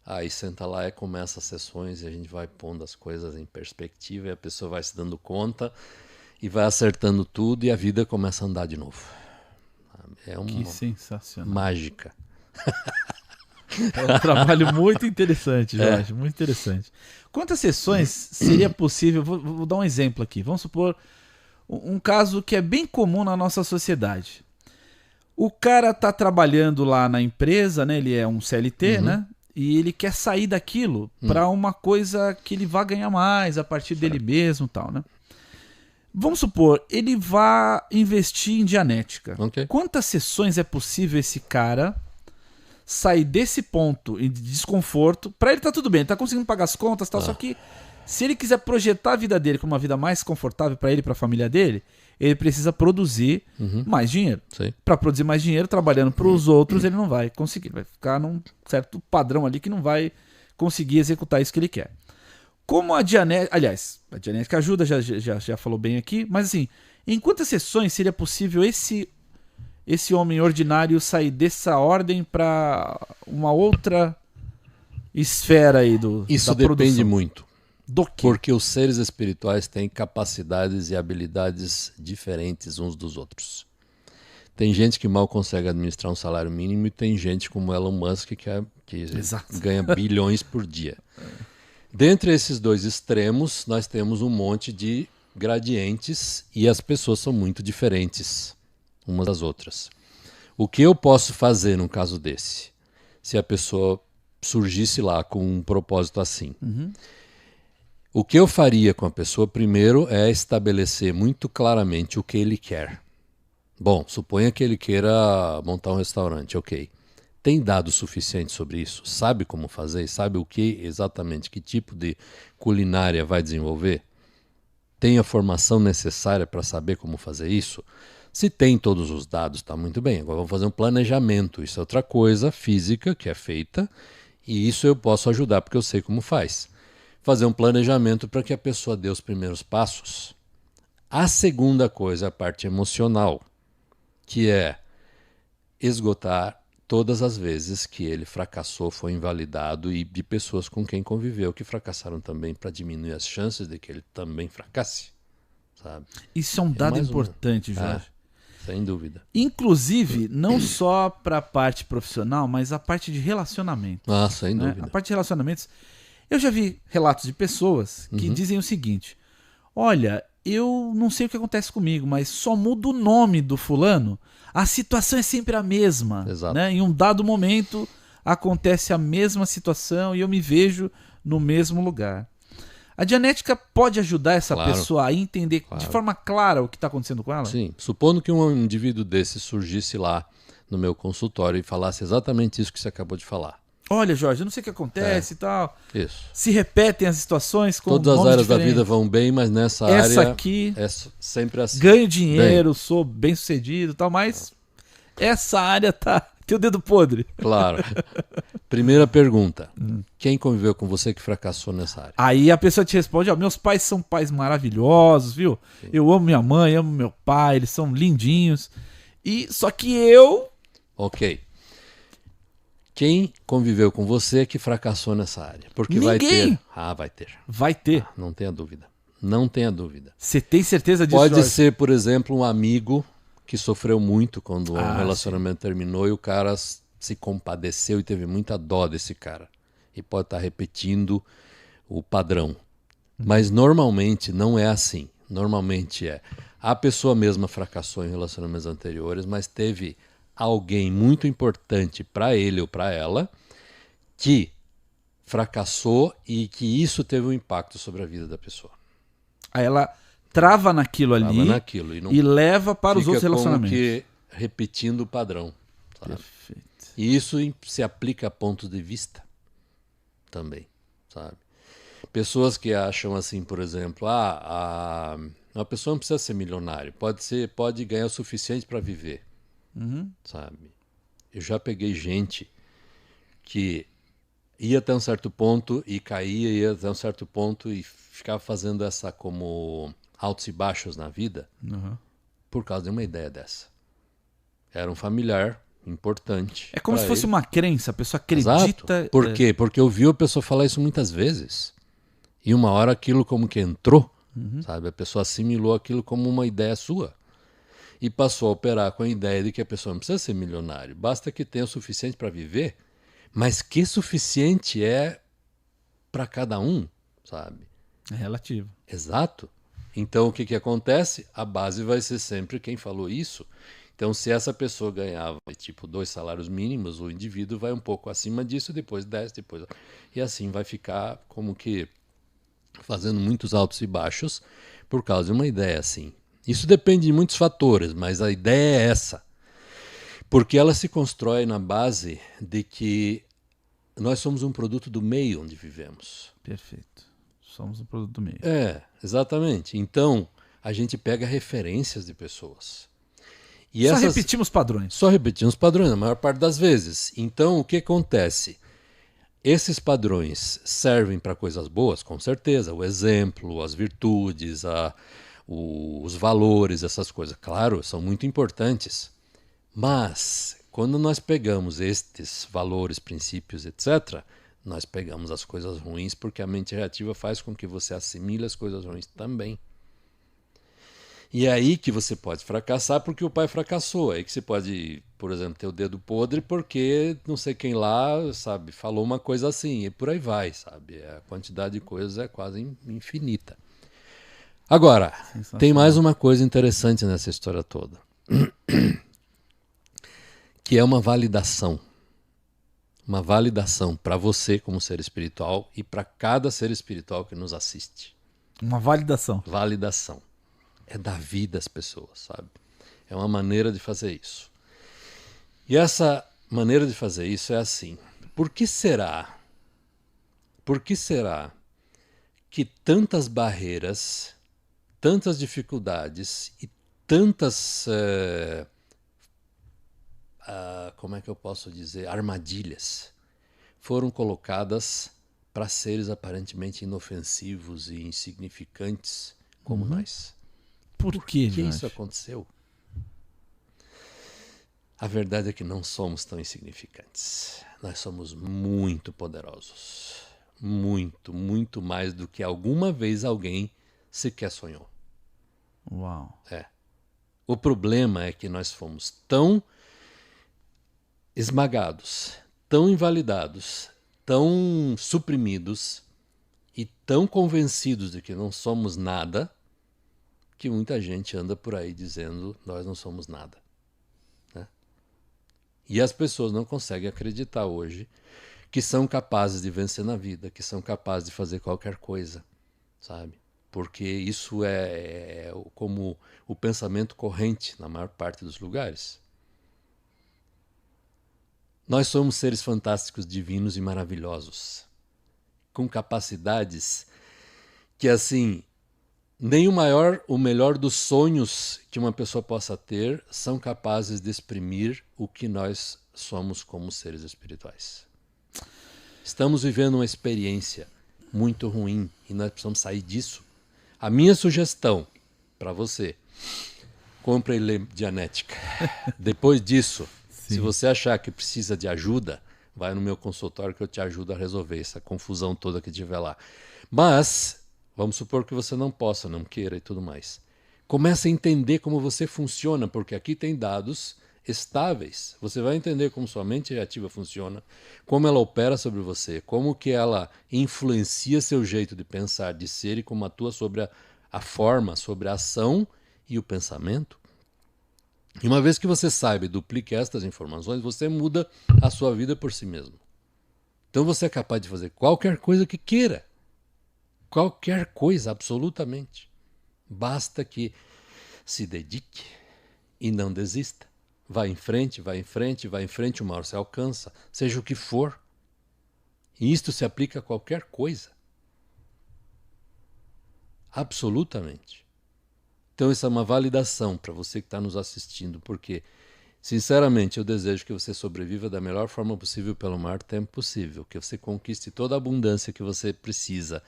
Aí senta lá e começa as sessões e a gente vai pondo as coisas em perspectiva e a pessoa vai se dando conta e vai acertando tudo e a vida começa a andar de novo. É uma Que sensacional. Mágica. É um trabalho muito interessante, Jorge, muito interessante. Quantas sessões seria possível? Vou dar um exemplo aqui. Vamos supor um caso que é bem comum na nossa sociedade. O cara tá trabalhando lá na empresa, né? Ele é um CLT, né? E ele quer sair daquilo para uma coisa que ele vá ganhar mais a partir dele mesmo, tal, né? Vamos supor, ele vá investir em Dianética. Okay. Quantas sessões é possível esse cara sair desse ponto de desconforto? Para ele tá tudo bem, ele tá conseguindo pagar as contas, tal, só que se ele quiser projetar a vida dele como uma vida mais confortável para ele e para a família dele, ele precisa produzir mais dinheiro. Para produzir mais dinheiro, trabalhando para os outros, ele não vai conseguir. Vai ficar num certo padrão ali que não vai conseguir executar isso que ele quer. Como a Dianética... Aliás, a Dianética ajuda, já falou bem aqui, mas assim, em quantas sessões seria possível esse homem ordinário sair dessa ordem para uma outra esfera aí Isso da produção? depende muito. Do quê? Porque os seres espirituais têm capacidades e habilidades diferentes uns dos outros. Tem gente que mal consegue administrar um salário mínimo e tem gente como Elon Musk que ganha bilhões por dia. Dentre esses dois extremos, nós temos um monte de gradientes e as pessoas são muito diferentes umas das outras. O que eu posso fazer num caso desse? Se a pessoa surgisse lá com um propósito assim. O que eu faria com a pessoa primeiro é estabelecer muito claramente o que ele quer. Bom, suponha que ele queira montar um restaurante, ok. Tem dados suficientes sobre isso? Sabe como fazer? Sabe o que exatamente, que tipo de culinária vai desenvolver? Tem a formação necessária para saber como fazer isso? Se tem todos os dados, está muito bem. Agora vamos fazer um planejamento. Isso é outra coisa física que é feita e isso eu posso ajudar porque eu sei como faz. Fazer um planejamento para que a pessoa dê os primeiros passos. A segunda coisa é a parte emocional, que é esgotar todas as vezes que ele fracassou, foi invalidado e de pessoas com quem conviveu que fracassaram também para diminuir as chances de que ele também fracasse. Sabe? Isso é um dado importante, Jorge. Sem dúvida. Inclusive, não só para a parte profissional, mas a parte de relacionamento. Sem dúvida. A parte de relacionamentos. Eu já vi relatos de pessoas que dizem o seguinte: olha, eu não sei o que acontece comigo, mas só muda o nome do fulano, a situação é sempre a mesma. Exato. Né? Em um dado momento acontece a mesma situação e eu me vejo no mesmo lugar. A Dianética pode ajudar essa pessoa a entender de forma clara o que está acontecendo com ela? Sim. Supondo que um indivíduo desse surgisse lá no meu consultório e falasse exatamente isso que você acabou de falar. Olha, Jorge, eu não sei o que acontece e tal. Isso. Se repetem as situações com todas as áreas da vida vão bem, mas nessa essa área aqui é sempre assim. Ganho dinheiro, sou bem sucedido e tal, mas essa área tem o dedo podre. Claro. Primeira pergunta. Quem conviveu com você que fracassou nessa área? Aí a pessoa te responde: meus pais são pais maravilhosos, viu? Sim. Eu amo minha mãe, amo meu pai, eles são lindinhos. Só que eu... Ok. Quem conviveu com você que fracassou nessa área? Porque Ninguém. Vai ter. Vai ter. Vai ter. Não tenha dúvida. Não tenha dúvida. Você tem certeza disso, Pode Jorge? ser, por exemplo, um amigo que sofreu muito quando o relacionamento terminou e o cara se compadeceu e teve muita dó desse cara. E pode estar repetindo o padrão. Mas normalmente não é assim. Normalmente a pessoa mesma fracassou em relacionamentos anteriores, mas teve alguém muito importante para ele ou para ela que fracassou e que isso teve um impacto sobre a vida da pessoa. Aí ela trava naquilo ali e leva para os outros relacionamentos. Como que repetindo o padrão. Sabe? Perfeito. E isso se aplica a pontos de vista também, sabe? Pessoas que acham assim, por exemplo, uma pessoa não precisa ser milionário, pode ganhar o suficiente para viver. Sabe? Eu já peguei gente que ia até um certo ponto e caía, ia até um certo ponto e ficava fazendo essa como altos e baixos na vida por causa de uma ideia dessa. Era um familiar importante. É como se fosse ele. Uma crença, a pessoa acredita... Exato. Por quê? Porque eu vi a pessoa falar isso muitas vezes. E uma hora aquilo como que entrou, sabe? A pessoa assimilou aquilo como uma ideia sua. E passou a operar com a ideia de que a pessoa não precisa ser milionário, basta que tenha o suficiente para viver, mas que suficiente é para cada um, sabe? É relativo. Exato. Então o que acontece? A base vai ser sempre quem falou isso. Então se essa pessoa ganhava tipo 2 salários mínimos, o indivíduo vai um pouco acima disso, depois 10, depois... E assim vai ficar como que fazendo muitos altos e baixos por causa de uma ideia assim. Isso depende de muitos fatores, mas a ideia é essa. Porque ela se constrói na base de que nós somos um produto do meio onde vivemos. Perfeito. Somos um produto do meio. Exatamente. Então, a gente pega referências de pessoas. E repetimos padrões. Só repetimos padrões, na maior parte das vezes. Então, o que acontece? Esses padrões servem para coisas boas, com certeza. O exemplo, as virtudes, os valores, essas coisas, claro, são muito importantes. Mas, quando nós pegamos estes valores, princípios, etc., nós pegamos as coisas ruins, porque a mente reativa faz com que você assimile as coisas ruins também. E é aí que você pode fracassar porque o pai fracassou. É aí que você pode, por exemplo, ter o dedo podre porque não sei quem lá, sabe, falou uma coisa assim. E por aí vai, sabe? A quantidade de coisas é quase infinita. Agora, tem mais uma coisa interessante nessa história toda. Que é uma validação. Uma validação para você como ser espiritual e para cada ser espiritual que nos assiste. Uma validação. Validação. É dar vida às pessoas, sabe? É uma maneira de fazer isso. E essa maneira de fazer isso é assim. Por que será que tantas barreiras, tantas dificuldades e tantas, como é que eu posso dizer, armadilhas foram colocadas para seres aparentemente inofensivos e insignificantes como nós? Por que isso aconteceu? A verdade é que não somos tão insignificantes. Nós somos muito poderosos. Muito, muito mais do que alguma vez alguém sequer sonhou. Uau. O problema é que nós fomos tão esmagados, tão invalidados, tão suprimidos e tão convencidos de que não somos nada, que muita gente anda por aí dizendo nós não somos nada. Né? E as pessoas não conseguem acreditar hoje que são capazes de vencer na vida, que são capazes de fazer qualquer coisa, sabe? Porque isso é como o pensamento corrente na maior parte dos lugares. Nós somos seres fantásticos, divinos e maravilhosos, com capacidades que, assim, nem o melhor dos sonhos que uma pessoa possa ter são capazes de exprimir o que nós somos como seres espirituais. Estamos vivendo uma experiência muito ruim e nós precisamos sair disso. A minha sugestão para você, compre e lê Dianética. Depois disso, se você achar que precisa de ajuda, vai no meu consultório que eu te ajudo a resolver essa confusão toda que tiver lá. Mas vamos supor que você não possa, não queira e tudo mais. Comece a entender como você funciona, porque aqui tem dados estáveis. Você vai entender como sua mente reativa funciona, como ela opera sobre você, como que ela influencia seu jeito de pensar, de ser e como atua sobre a forma, sobre a ação e o pensamento. E uma vez que você saiba e duplique estas informações, você muda a sua vida por si mesmo. Então você é capaz de fazer qualquer coisa que queira. Qualquer coisa, absolutamente. Basta que se dedique e não desista. Vai em frente, vai em frente, vai em frente, uma hora você alcança, seja o que for. E isto se aplica a qualquer coisa. Absolutamente. Então isso é uma validação para você que está nos assistindo, porque, sinceramente, eu desejo que você sobreviva da melhor forma possível pelo maior tempo possível, que você conquiste toda a abundância que você precisa,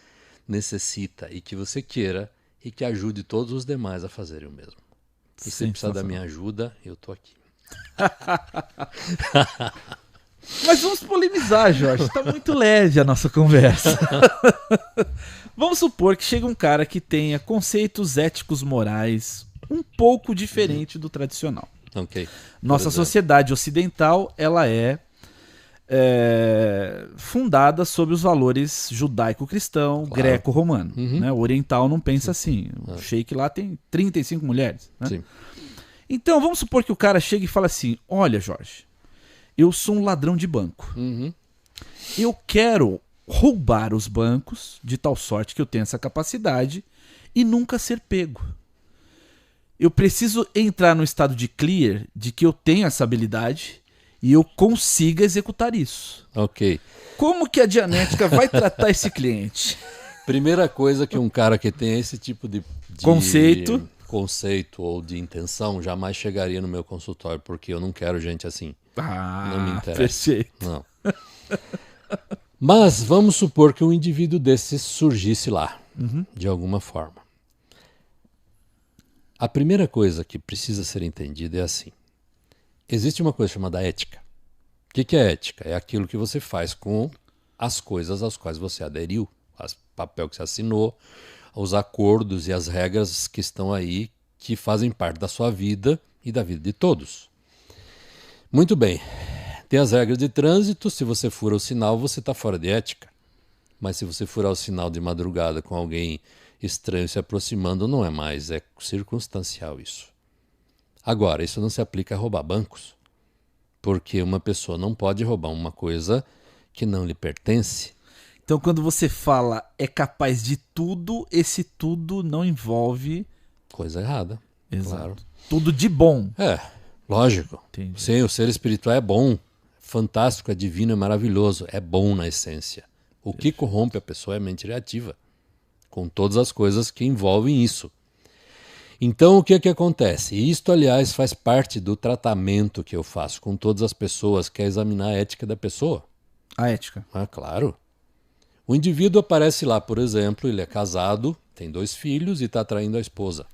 necessita e que você queira e que ajude todos os demais a fazerem o mesmo. E se precisar da minha ajuda, eu estou aqui. Mas vamos polemizar, Jorge. Está muito leve a nossa conversa. Vamos supor que chega um cara que tenha conceitos éticos morais um pouco diferente do tradicional. Okay. Nossa sociedade ocidental, ela é fundada sobre os valores judaico-cristão, claro, greco-romano. Né? O oriental não pensa assim. O sheik lá tem 35 mulheres. Né? Sim. Então, vamos supor que o cara chega e fala assim: olha, Jorge, eu sou um ladrão de banco. Eu quero roubar os bancos de tal sorte que eu tenho essa capacidade e nunca ser pego. Eu preciso entrar no estado de clear de que eu tenho essa habilidade e eu consiga executar isso. Ok. Como que a Dianética vai tratar esse cliente? Primeira coisa que um cara que tem esse tipo de conceito ou de intenção jamais chegaria no meu consultório, porque eu não quero gente assim. Não me interessa. Perfeito. Não. Mas vamos supor que um indivíduo desse surgisse lá, de alguma forma. A primeira coisa que precisa ser entendida é assim. Existe uma coisa chamada ética. O que é ética? É aquilo que você faz com as coisas às quais você aderiu, o papel que você assinou, os acordos e as regras que estão aí, que fazem parte da sua vida e da vida de todos. Muito bem. Tem as regras de trânsito, se você fura o sinal, você está fora de ética. Mas se você furar o sinal de madrugada com alguém estranho se aproximando, não é mais, é circunstancial isso. Agora, isso não se aplica a roubar bancos, porque uma pessoa não pode roubar uma coisa que não lhe pertence. Então, quando você fala é capaz de tudo, esse tudo não envolve... Coisa errada. Exato. Claro. Tudo de bom. É, lógico. Entendi. Sim, o ser espiritual é bom, fantástico, é divino, é maravilhoso, é bom na essência. O que corrompe a pessoa é a mente reativa, com todas as coisas que envolvem isso. Então, o que é que acontece? Isto, aliás, faz parte do tratamento que eu faço com todas as pessoas, que é examinar a ética da pessoa. A ética. Ah, claro. O indivíduo aparece lá, por exemplo, ele é casado, tem 2 filhos e está traindo a esposa.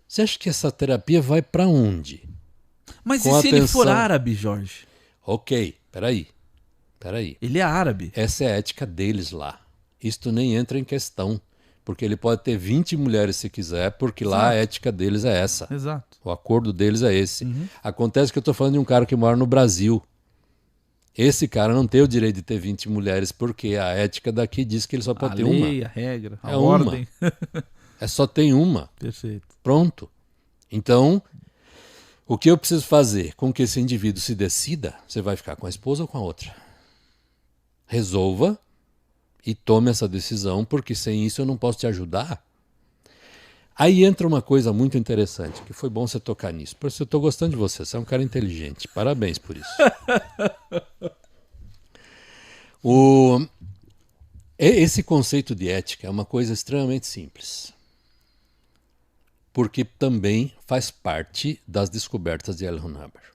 Você acha que essa terapia vai para onde? Mas Com e se ele for atenção. árabe, Jorge? Ok, peraí. Ele é árabe. Essa é a ética deles lá. Isto nem entra em questão, porque ele pode ter 20 mulheres se quiser, porque lá a ética deles é essa. Exato. O acordo deles é esse. Acontece que eu estou falando de um cara que mora no Brasil. Esse cara não tem o direito de ter 20 mulheres, porque a ética daqui diz que ele só pode ter uma. A lei, a regra, a É ordem. Só tem uma. Perfeito. Pronto. Então, o que eu preciso fazer com que esse indivíduo se decida? Você vai ficar com a esposa ou com a outra? Resolva e tome essa decisão, porque sem isso eu não posso te ajudar. Aí entra uma coisa muito interessante, que foi bom você tocar nisso. Por isso eu estou gostando de você, você é um cara inteligente. Parabéns por isso. Esse conceito de ética é uma coisa extremamente simples. Porque também faz parte das descobertas de L. Ron Hubbard.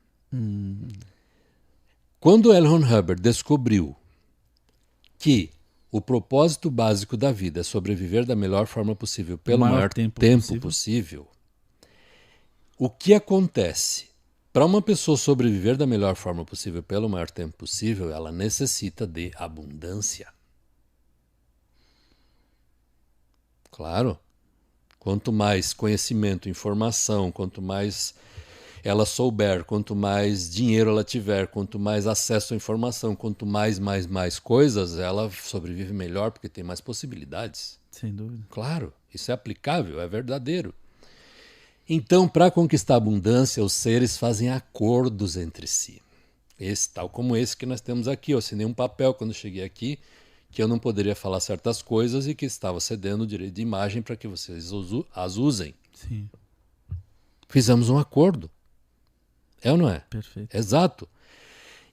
Quando L. Ron Hubbard descobriu que o propósito básico da vida é sobreviver da melhor forma possível pelo maior tempo possível, o que acontece? Para uma pessoa sobreviver da melhor forma possível pelo maior tempo possível, ela necessita de abundância. Claro. Quanto mais conhecimento, informação, quanto mais ela souber, quanto mais dinheiro ela tiver, quanto mais acesso à informação, quanto mais coisas, ela sobrevive melhor porque tem mais possibilidades. Sem dúvida. Claro, isso é aplicável, é verdadeiro. Então, para conquistar a abundância, os seres fazem acordos entre si. Tal como esse que nós temos aqui. Eu assinei um papel quando cheguei aqui, que eu não poderia falar certas coisas e que estava cedendo o direito de imagem para que vocês as usem. Sim. Fizemos um acordo. É ou não é? Perfeito. Exato.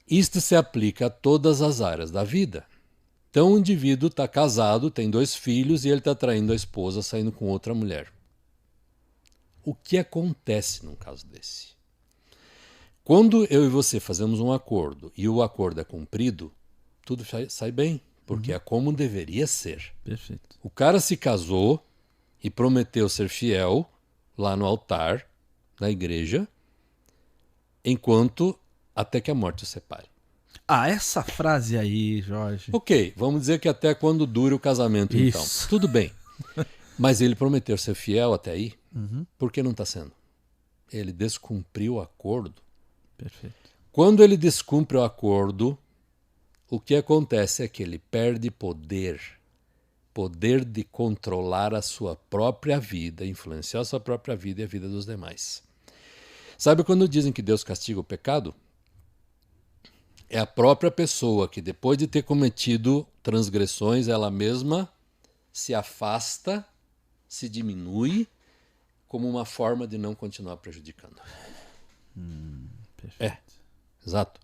Isto se aplica a todas as áreas da vida. Então o indivíduo está casado, tem 2 filhos e ele está traindo a esposa, saindo com outra mulher. O que acontece num caso desse? Quando eu e você fazemos um acordo e o acordo é cumprido, tudo sai bem, porque é como deveria ser. Perfeito. O cara se casou e prometeu ser fiel lá no altar da igreja, enquanto até que a morte o separe. Ah, essa frase aí, Jorge. Ok, vamos dizer que até quando dure o casamento, Isso. então. Tudo bem. Mas ele prometeu ser fiel até aí, por que não está sendo? Ele descumpriu o acordo. Perfeito. Quando ele descumpre o acordo, o que acontece é que ele perde poder. Poder de controlar a sua própria vida, influenciar a sua própria vida e a vida dos demais. Sabe quando dizem que Deus castiga o pecado? É a própria pessoa que, depois de ter cometido transgressões, ela mesma se afasta, se diminui, como uma forma de não continuar prejudicando. Perfeito. Exato.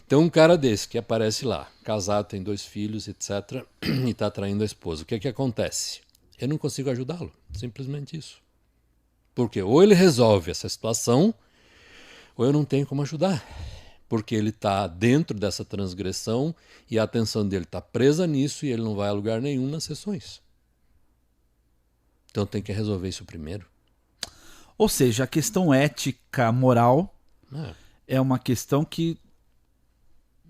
Então um cara desse que aparece lá, casado, tem 2 filhos, etc., e está traindo a esposa, o que é que acontece? Eu não consigo ajudá-lo, simplesmente isso. Porque ou ele resolve essa situação, ou eu não tenho como ajudar. porque ele está dentro dessa transgressão e a atenção dele está presa nisso e ele não vai a lugar nenhum nas sessões. Então tem que resolver isso primeiro. Ou seja, a questão ética, moral, É. é uma questão que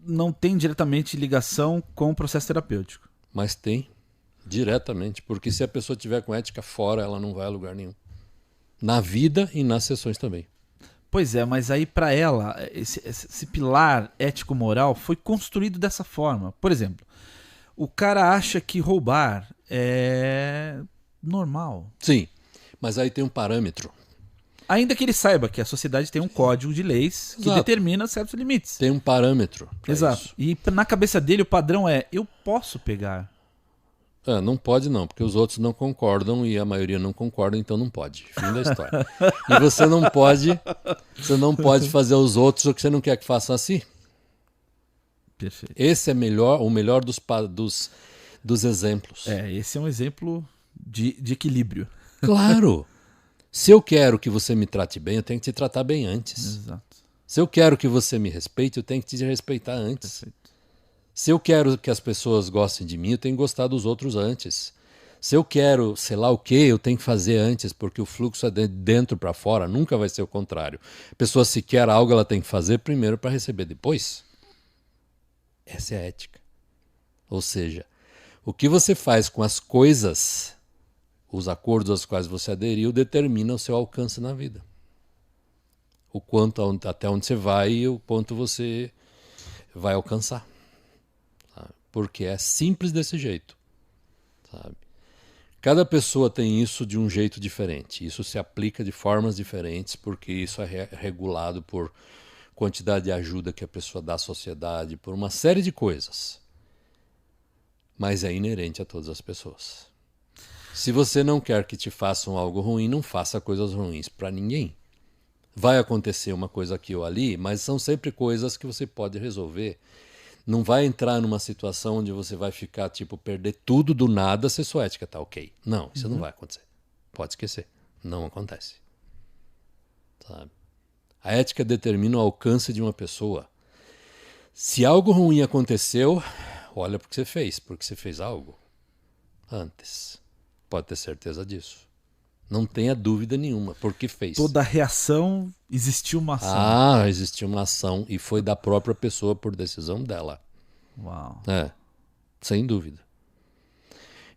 não tem diretamente ligação com o processo terapêutico. Mas tem, diretamente, porque se a pessoa tiver com ética fora, ela não vai a lugar nenhum. Na vida e nas sessões também. Pois é, mas aí para ela, esse pilar ético-moral foi construído dessa forma. Por exemplo, o cara acha que roubar é normal. Sim, mas aí tem um parâmetro. Ainda que ele saiba que a sociedade tem um código de leis que Exato. determina certos limites. Tem um parâmetro pra Exato. isso. E na cabeça dele o padrão é, eu posso pegar. Não pode não, porque os outros não concordam e a maioria não concorda, então não pode. Fim da história. E você não pode fazer aos outros o que você não quer que façam a si. Perfeito. Esse é o melhor dos exemplos. Esse é um exemplo de equilíbrio. Claro! Se eu quero que você me trate bem, eu tenho que te tratar bem antes. Exato. Se eu quero que você me respeite, eu tenho que te respeitar antes. Perfeito. Se eu quero que as pessoas gostem de mim, eu tenho que gostar dos outros antes. Se eu quero, sei lá o que, eu tenho que fazer antes, porque o fluxo é de dentro para fora, nunca vai ser o contrário. A pessoa, se quer algo, ela tem que fazer primeiro para receber depois. Essa é a ética. Ou seja, o que você faz com as coisas, os acordos aos quais você aderiu, determina o seu alcance na vida. O quanto, até onde você vai e o quanto você vai alcançar. Porque é simples desse jeito, sabe? Cada pessoa tem isso de um jeito diferente. Isso se aplica de formas diferentes, porque isso é regulado por quantidade de ajuda que a pessoa dá à sociedade, por uma série de coisas. Mas é inerente a todas as pessoas. Se você não quer que te façam algo ruim, não faça coisas ruins para ninguém. Vai acontecer uma coisa aqui ou ali, mas são sempre coisas que você pode resolver. Não vai entrar numa situação onde você vai ficar, tipo, perder tudo do nada se sua ética tá ok. Não, isso não vai acontecer. Pode esquecer. Não acontece. Sabe? A ética determina o alcance de uma pessoa. Se algo ruim aconteceu, olha porque você fez algo antes. Pode ter certeza disso. Não tenha dúvida nenhuma, porque fez. Toda reação existiu uma ação. Existiu uma ação e foi da própria pessoa por decisão dela. Uau. Sem dúvida.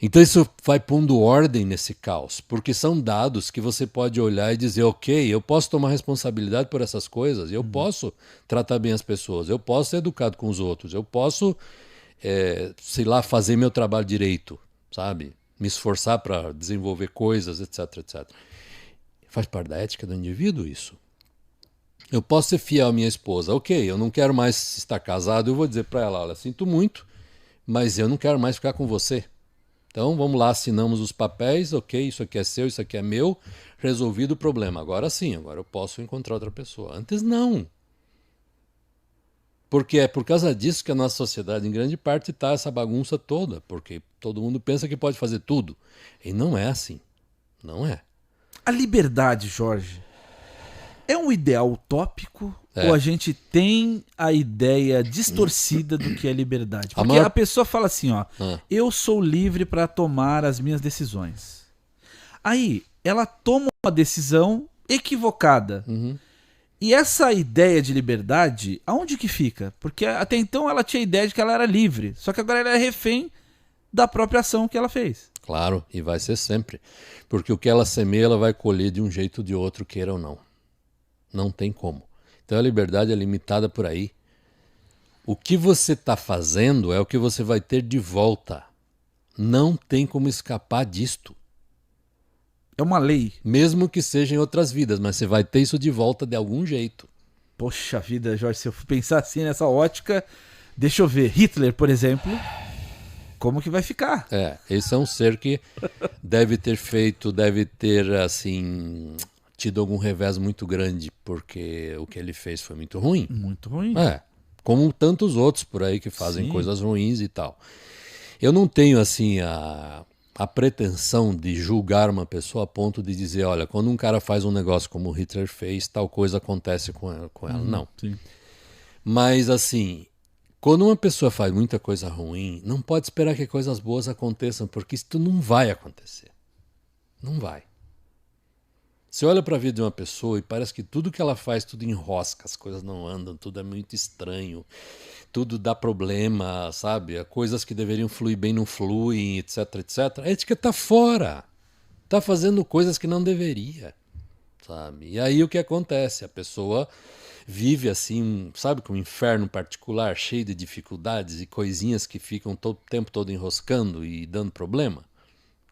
Então isso vai pondo ordem nesse caos, porque são dados que você pode olhar e dizer, ok, eu posso tomar responsabilidade por essas coisas, eu posso tratar bem as pessoas, eu posso ser educado com os outros, eu posso, sei lá, fazer meu trabalho direito, sabe? Me esforçar para desenvolver coisas, etc, etc. Faz parte da ética do indivíduo isso. Eu posso ser fiel à minha esposa. Ok, eu não quero mais estar casado, eu vou dizer para ela, olha, sinto muito, mas eu não quero mais ficar com você. Então, vamos lá, assinamos os papéis, ok, isso aqui é seu, isso aqui é meu, resolvido o problema. Agora sim, agora eu posso encontrar outra pessoa. Antes não. Porque é por causa disso que a nossa sociedade, em grande parte, está essa bagunça toda, porque todo mundo pensa que pode fazer tudo. E não é assim. Não é. A liberdade, Jorge, é um ideal utópico ou a gente tem a ideia distorcida do que é liberdade? Porque a pessoa fala assim, ó, eu sou livre para tomar as minhas decisões. Aí, ela toma uma decisão equivocada. E essa ideia de liberdade, aonde que fica? Porque até então ela tinha a ideia de que ela era livre, só que agora ela é refém da própria ação que ela fez. Claro, e vai ser sempre. Porque o que ela semeia, ela vai colher de um jeito ou de outro, queira ou não. Não tem como. Então a liberdade é limitada por aí. O que você está fazendo é o que você vai ter de volta. Não tem como escapar disto. É uma lei. Mesmo que seja em outras vidas, mas você vai ter isso de volta de algum jeito. Poxa vida, Jorge, se eu for pensar assim nessa ótica, deixa eu ver, Hitler, por exemplo, como que vai ficar? Esse é um ser que deve ter, assim, tido algum revés muito grande, porque o que ele fez foi muito ruim. Muito ruim. Como tantos outros por aí que fazem coisas ruins e tal. Eu não tenho, assim, a pretensão de julgar uma pessoa a ponto de dizer, olha, quando um cara faz um negócio como o Hitler fez, tal coisa acontece com ela. Não. Sim. Mas assim, quando uma pessoa faz muita coisa ruim, não pode esperar que coisas boas aconteçam, porque isso não vai acontecer. Não vai. Você olha para a vida de uma pessoa e parece que tudo que ela faz, tudo enrosca, as coisas não andam, tudo é muito estranho, tudo dá problema, sabe? Coisas que deveriam fluir bem não fluem, etc, etc. A ética está fora. Está fazendo coisas que não deveria, sabe? E aí o que acontece? A pessoa vive assim, sabe, com um inferno particular, cheio de dificuldades e coisinhas que ficam o tempo todo enroscando e dando problema.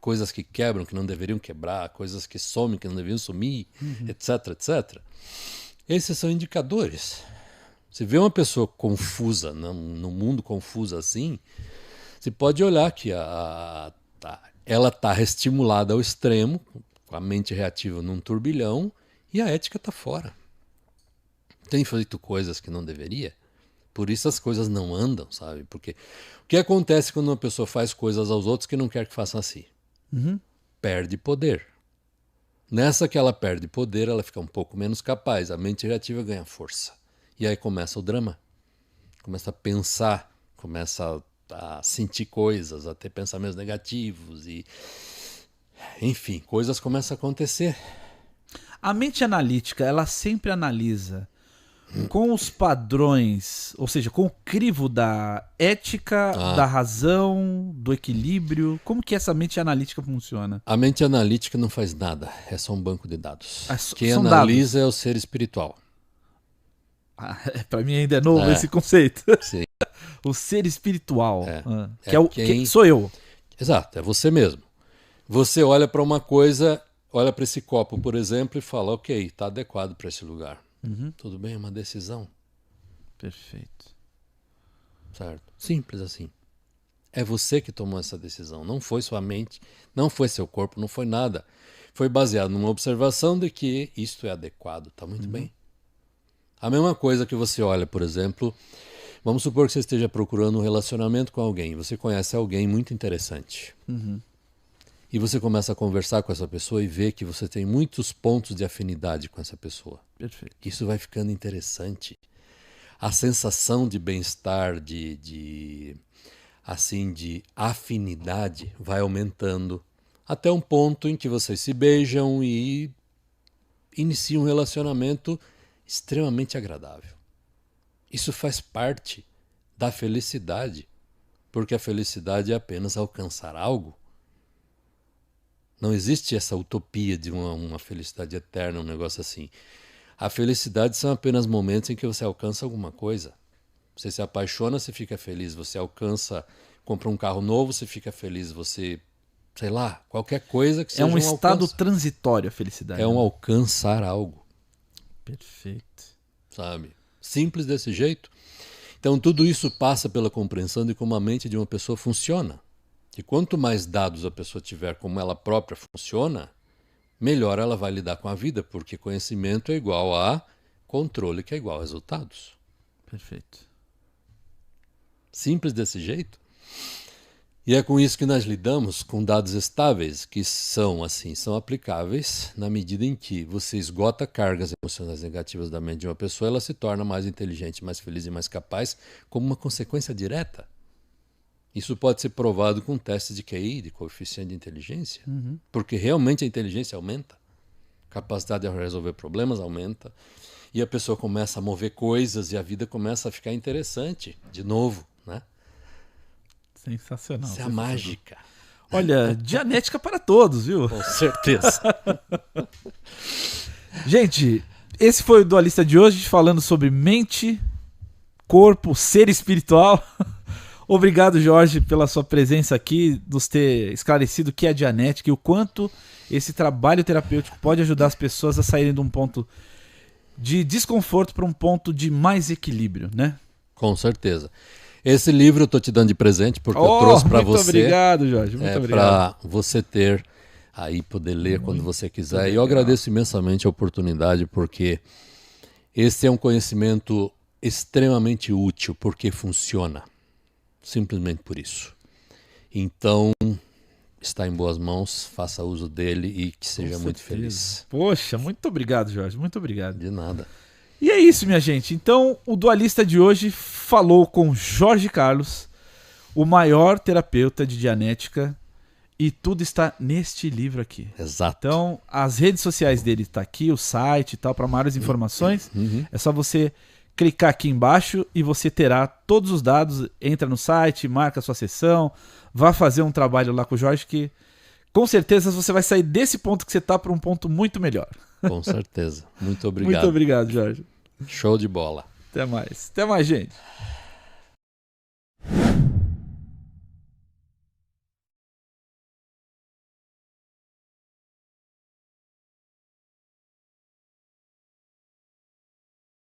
Coisas que quebram, que não deveriam quebrar, coisas que somem, que não deveriam sumir, etc, etc. Esses são indicadores. Se vê uma pessoa confusa, no mundo confuso assim, você pode olhar que ela está estimulada ao extremo, com a mente reativa num turbilhão, e a ética está fora. Tem feito coisas que não deveria, por isso as coisas não andam, sabe? Porque o que acontece quando uma pessoa faz coisas aos outros que não quer que façam assim? Perde poder. Nessa que ela perde poder, ela fica um pouco menos capaz, a mente reativa ganha força. E aí começa o drama. Começa a pensar, começa a sentir coisas, a ter pensamentos negativos e... Enfim, coisas começam a acontecer. A mente analítica, ela sempre analisa com os padrões, ou seja, com o crivo da ética, da razão, do equilíbrio. Como que essa mente analítica funciona? A mente analítica não faz nada, é só um banco de dados. Quem São analisa dados. é o ser espiritual. Para mim ainda é novo esse conceito. Sim. O ser espiritual, Quem... sou eu. Exato, é você mesmo. Você olha para uma coisa, olha para esse copo, por exemplo, e fala, ok, está adequado para esse lugar. Tudo bem, é uma decisão. Perfeito. Certo? Simples assim. É você que tomou essa decisão, não foi sua mente, não foi seu corpo, não foi nada. Foi baseado numa observação de que isto é adequado, está muito bem. A mesma coisa que você olha, por exemplo, vamos supor que você esteja procurando um relacionamento com alguém, você conhece alguém muito interessante. E você começa a conversar com essa pessoa e vê que você tem muitos pontos de afinidade com essa pessoa. Perfeito. Isso vai ficando interessante. A sensação de bem-estar, de afinidade vai aumentando até um ponto em que vocês se beijam e iniciam um relacionamento extremamente agradável. Isso faz parte da felicidade, porque a felicidade é apenas alcançar algo. Não existe essa utopia de uma felicidade eterna, um negócio assim. A felicidade são apenas momentos em que você alcança alguma coisa. Você se apaixona, você fica feliz. Você alcança, compra um carro novo, você fica feliz. Você, sei lá, qualquer coisa que seja um estado transitório a felicidade. É um alcançar algo. Perfeito. Sabe? Simples desse jeito. Então tudo isso passa pela compreensão de como a mente de uma pessoa funciona. E quanto mais dados a pessoa tiver como ela própria funciona, melhor ela vai lidar com a vida, porque conhecimento é igual a controle, que é igual a resultados. Perfeito. Simples desse jeito. E é com isso que nós lidamos com dados estáveis, que são aplicáveis na medida em que você esgota cargas emocionais negativas da mente de uma pessoa, ela se torna mais inteligente, mais feliz e mais capaz como uma consequência direta. Isso pode ser provado com testes de QI, de coeficiente de inteligência, porque realmente a inteligência aumenta, a capacidade de resolver problemas aumenta, e a pessoa começa a mover coisas e a vida começa a ficar interessante de novo, né? Sensacional. Isso é a mágica. Olha, dianética para todos, viu? Com certeza. Gente, esse foi o Dualista de hoje, falando sobre mente, corpo, ser espiritual. Obrigado, Jorge, pela sua presença aqui, nos ter esclarecido o que é a dianética e o quanto esse trabalho terapêutico pode ajudar as pessoas a saírem de um ponto de desconforto para um ponto de mais equilíbrio, né? Com certeza. Esse livro eu estou te dando de presente porque eu trouxe para você. Muito obrigado, Jorge. Muito obrigado. Para você ter aí, poder ler quando você quiser. E eu agradeço imensamente a oportunidade, porque esse é um conhecimento extremamente útil, porque funciona. Simplesmente por isso. Então, está em boas mãos, faça uso dele e que seja muito feliz. Poxa, muito obrigado, Jorge. Muito obrigado. De nada. E é isso, minha gente. Então, o Dualista de hoje falou com Jorge Carlos, o maior terapeuta de Dianética, e tudo está neste livro aqui. Exato. Então, as redes sociais dele está aqui, o site e tal, para maiores informações. É só você clicar aqui embaixo e você terá todos os dados. Entra no site, marca a sua sessão, vá fazer um trabalho lá com o Jorge, que com certeza você vai sair desse ponto que você está para um ponto muito melhor. Com certeza. Muito obrigado. Muito obrigado, Jorge. Show de bola. Até mais. Até mais, gente.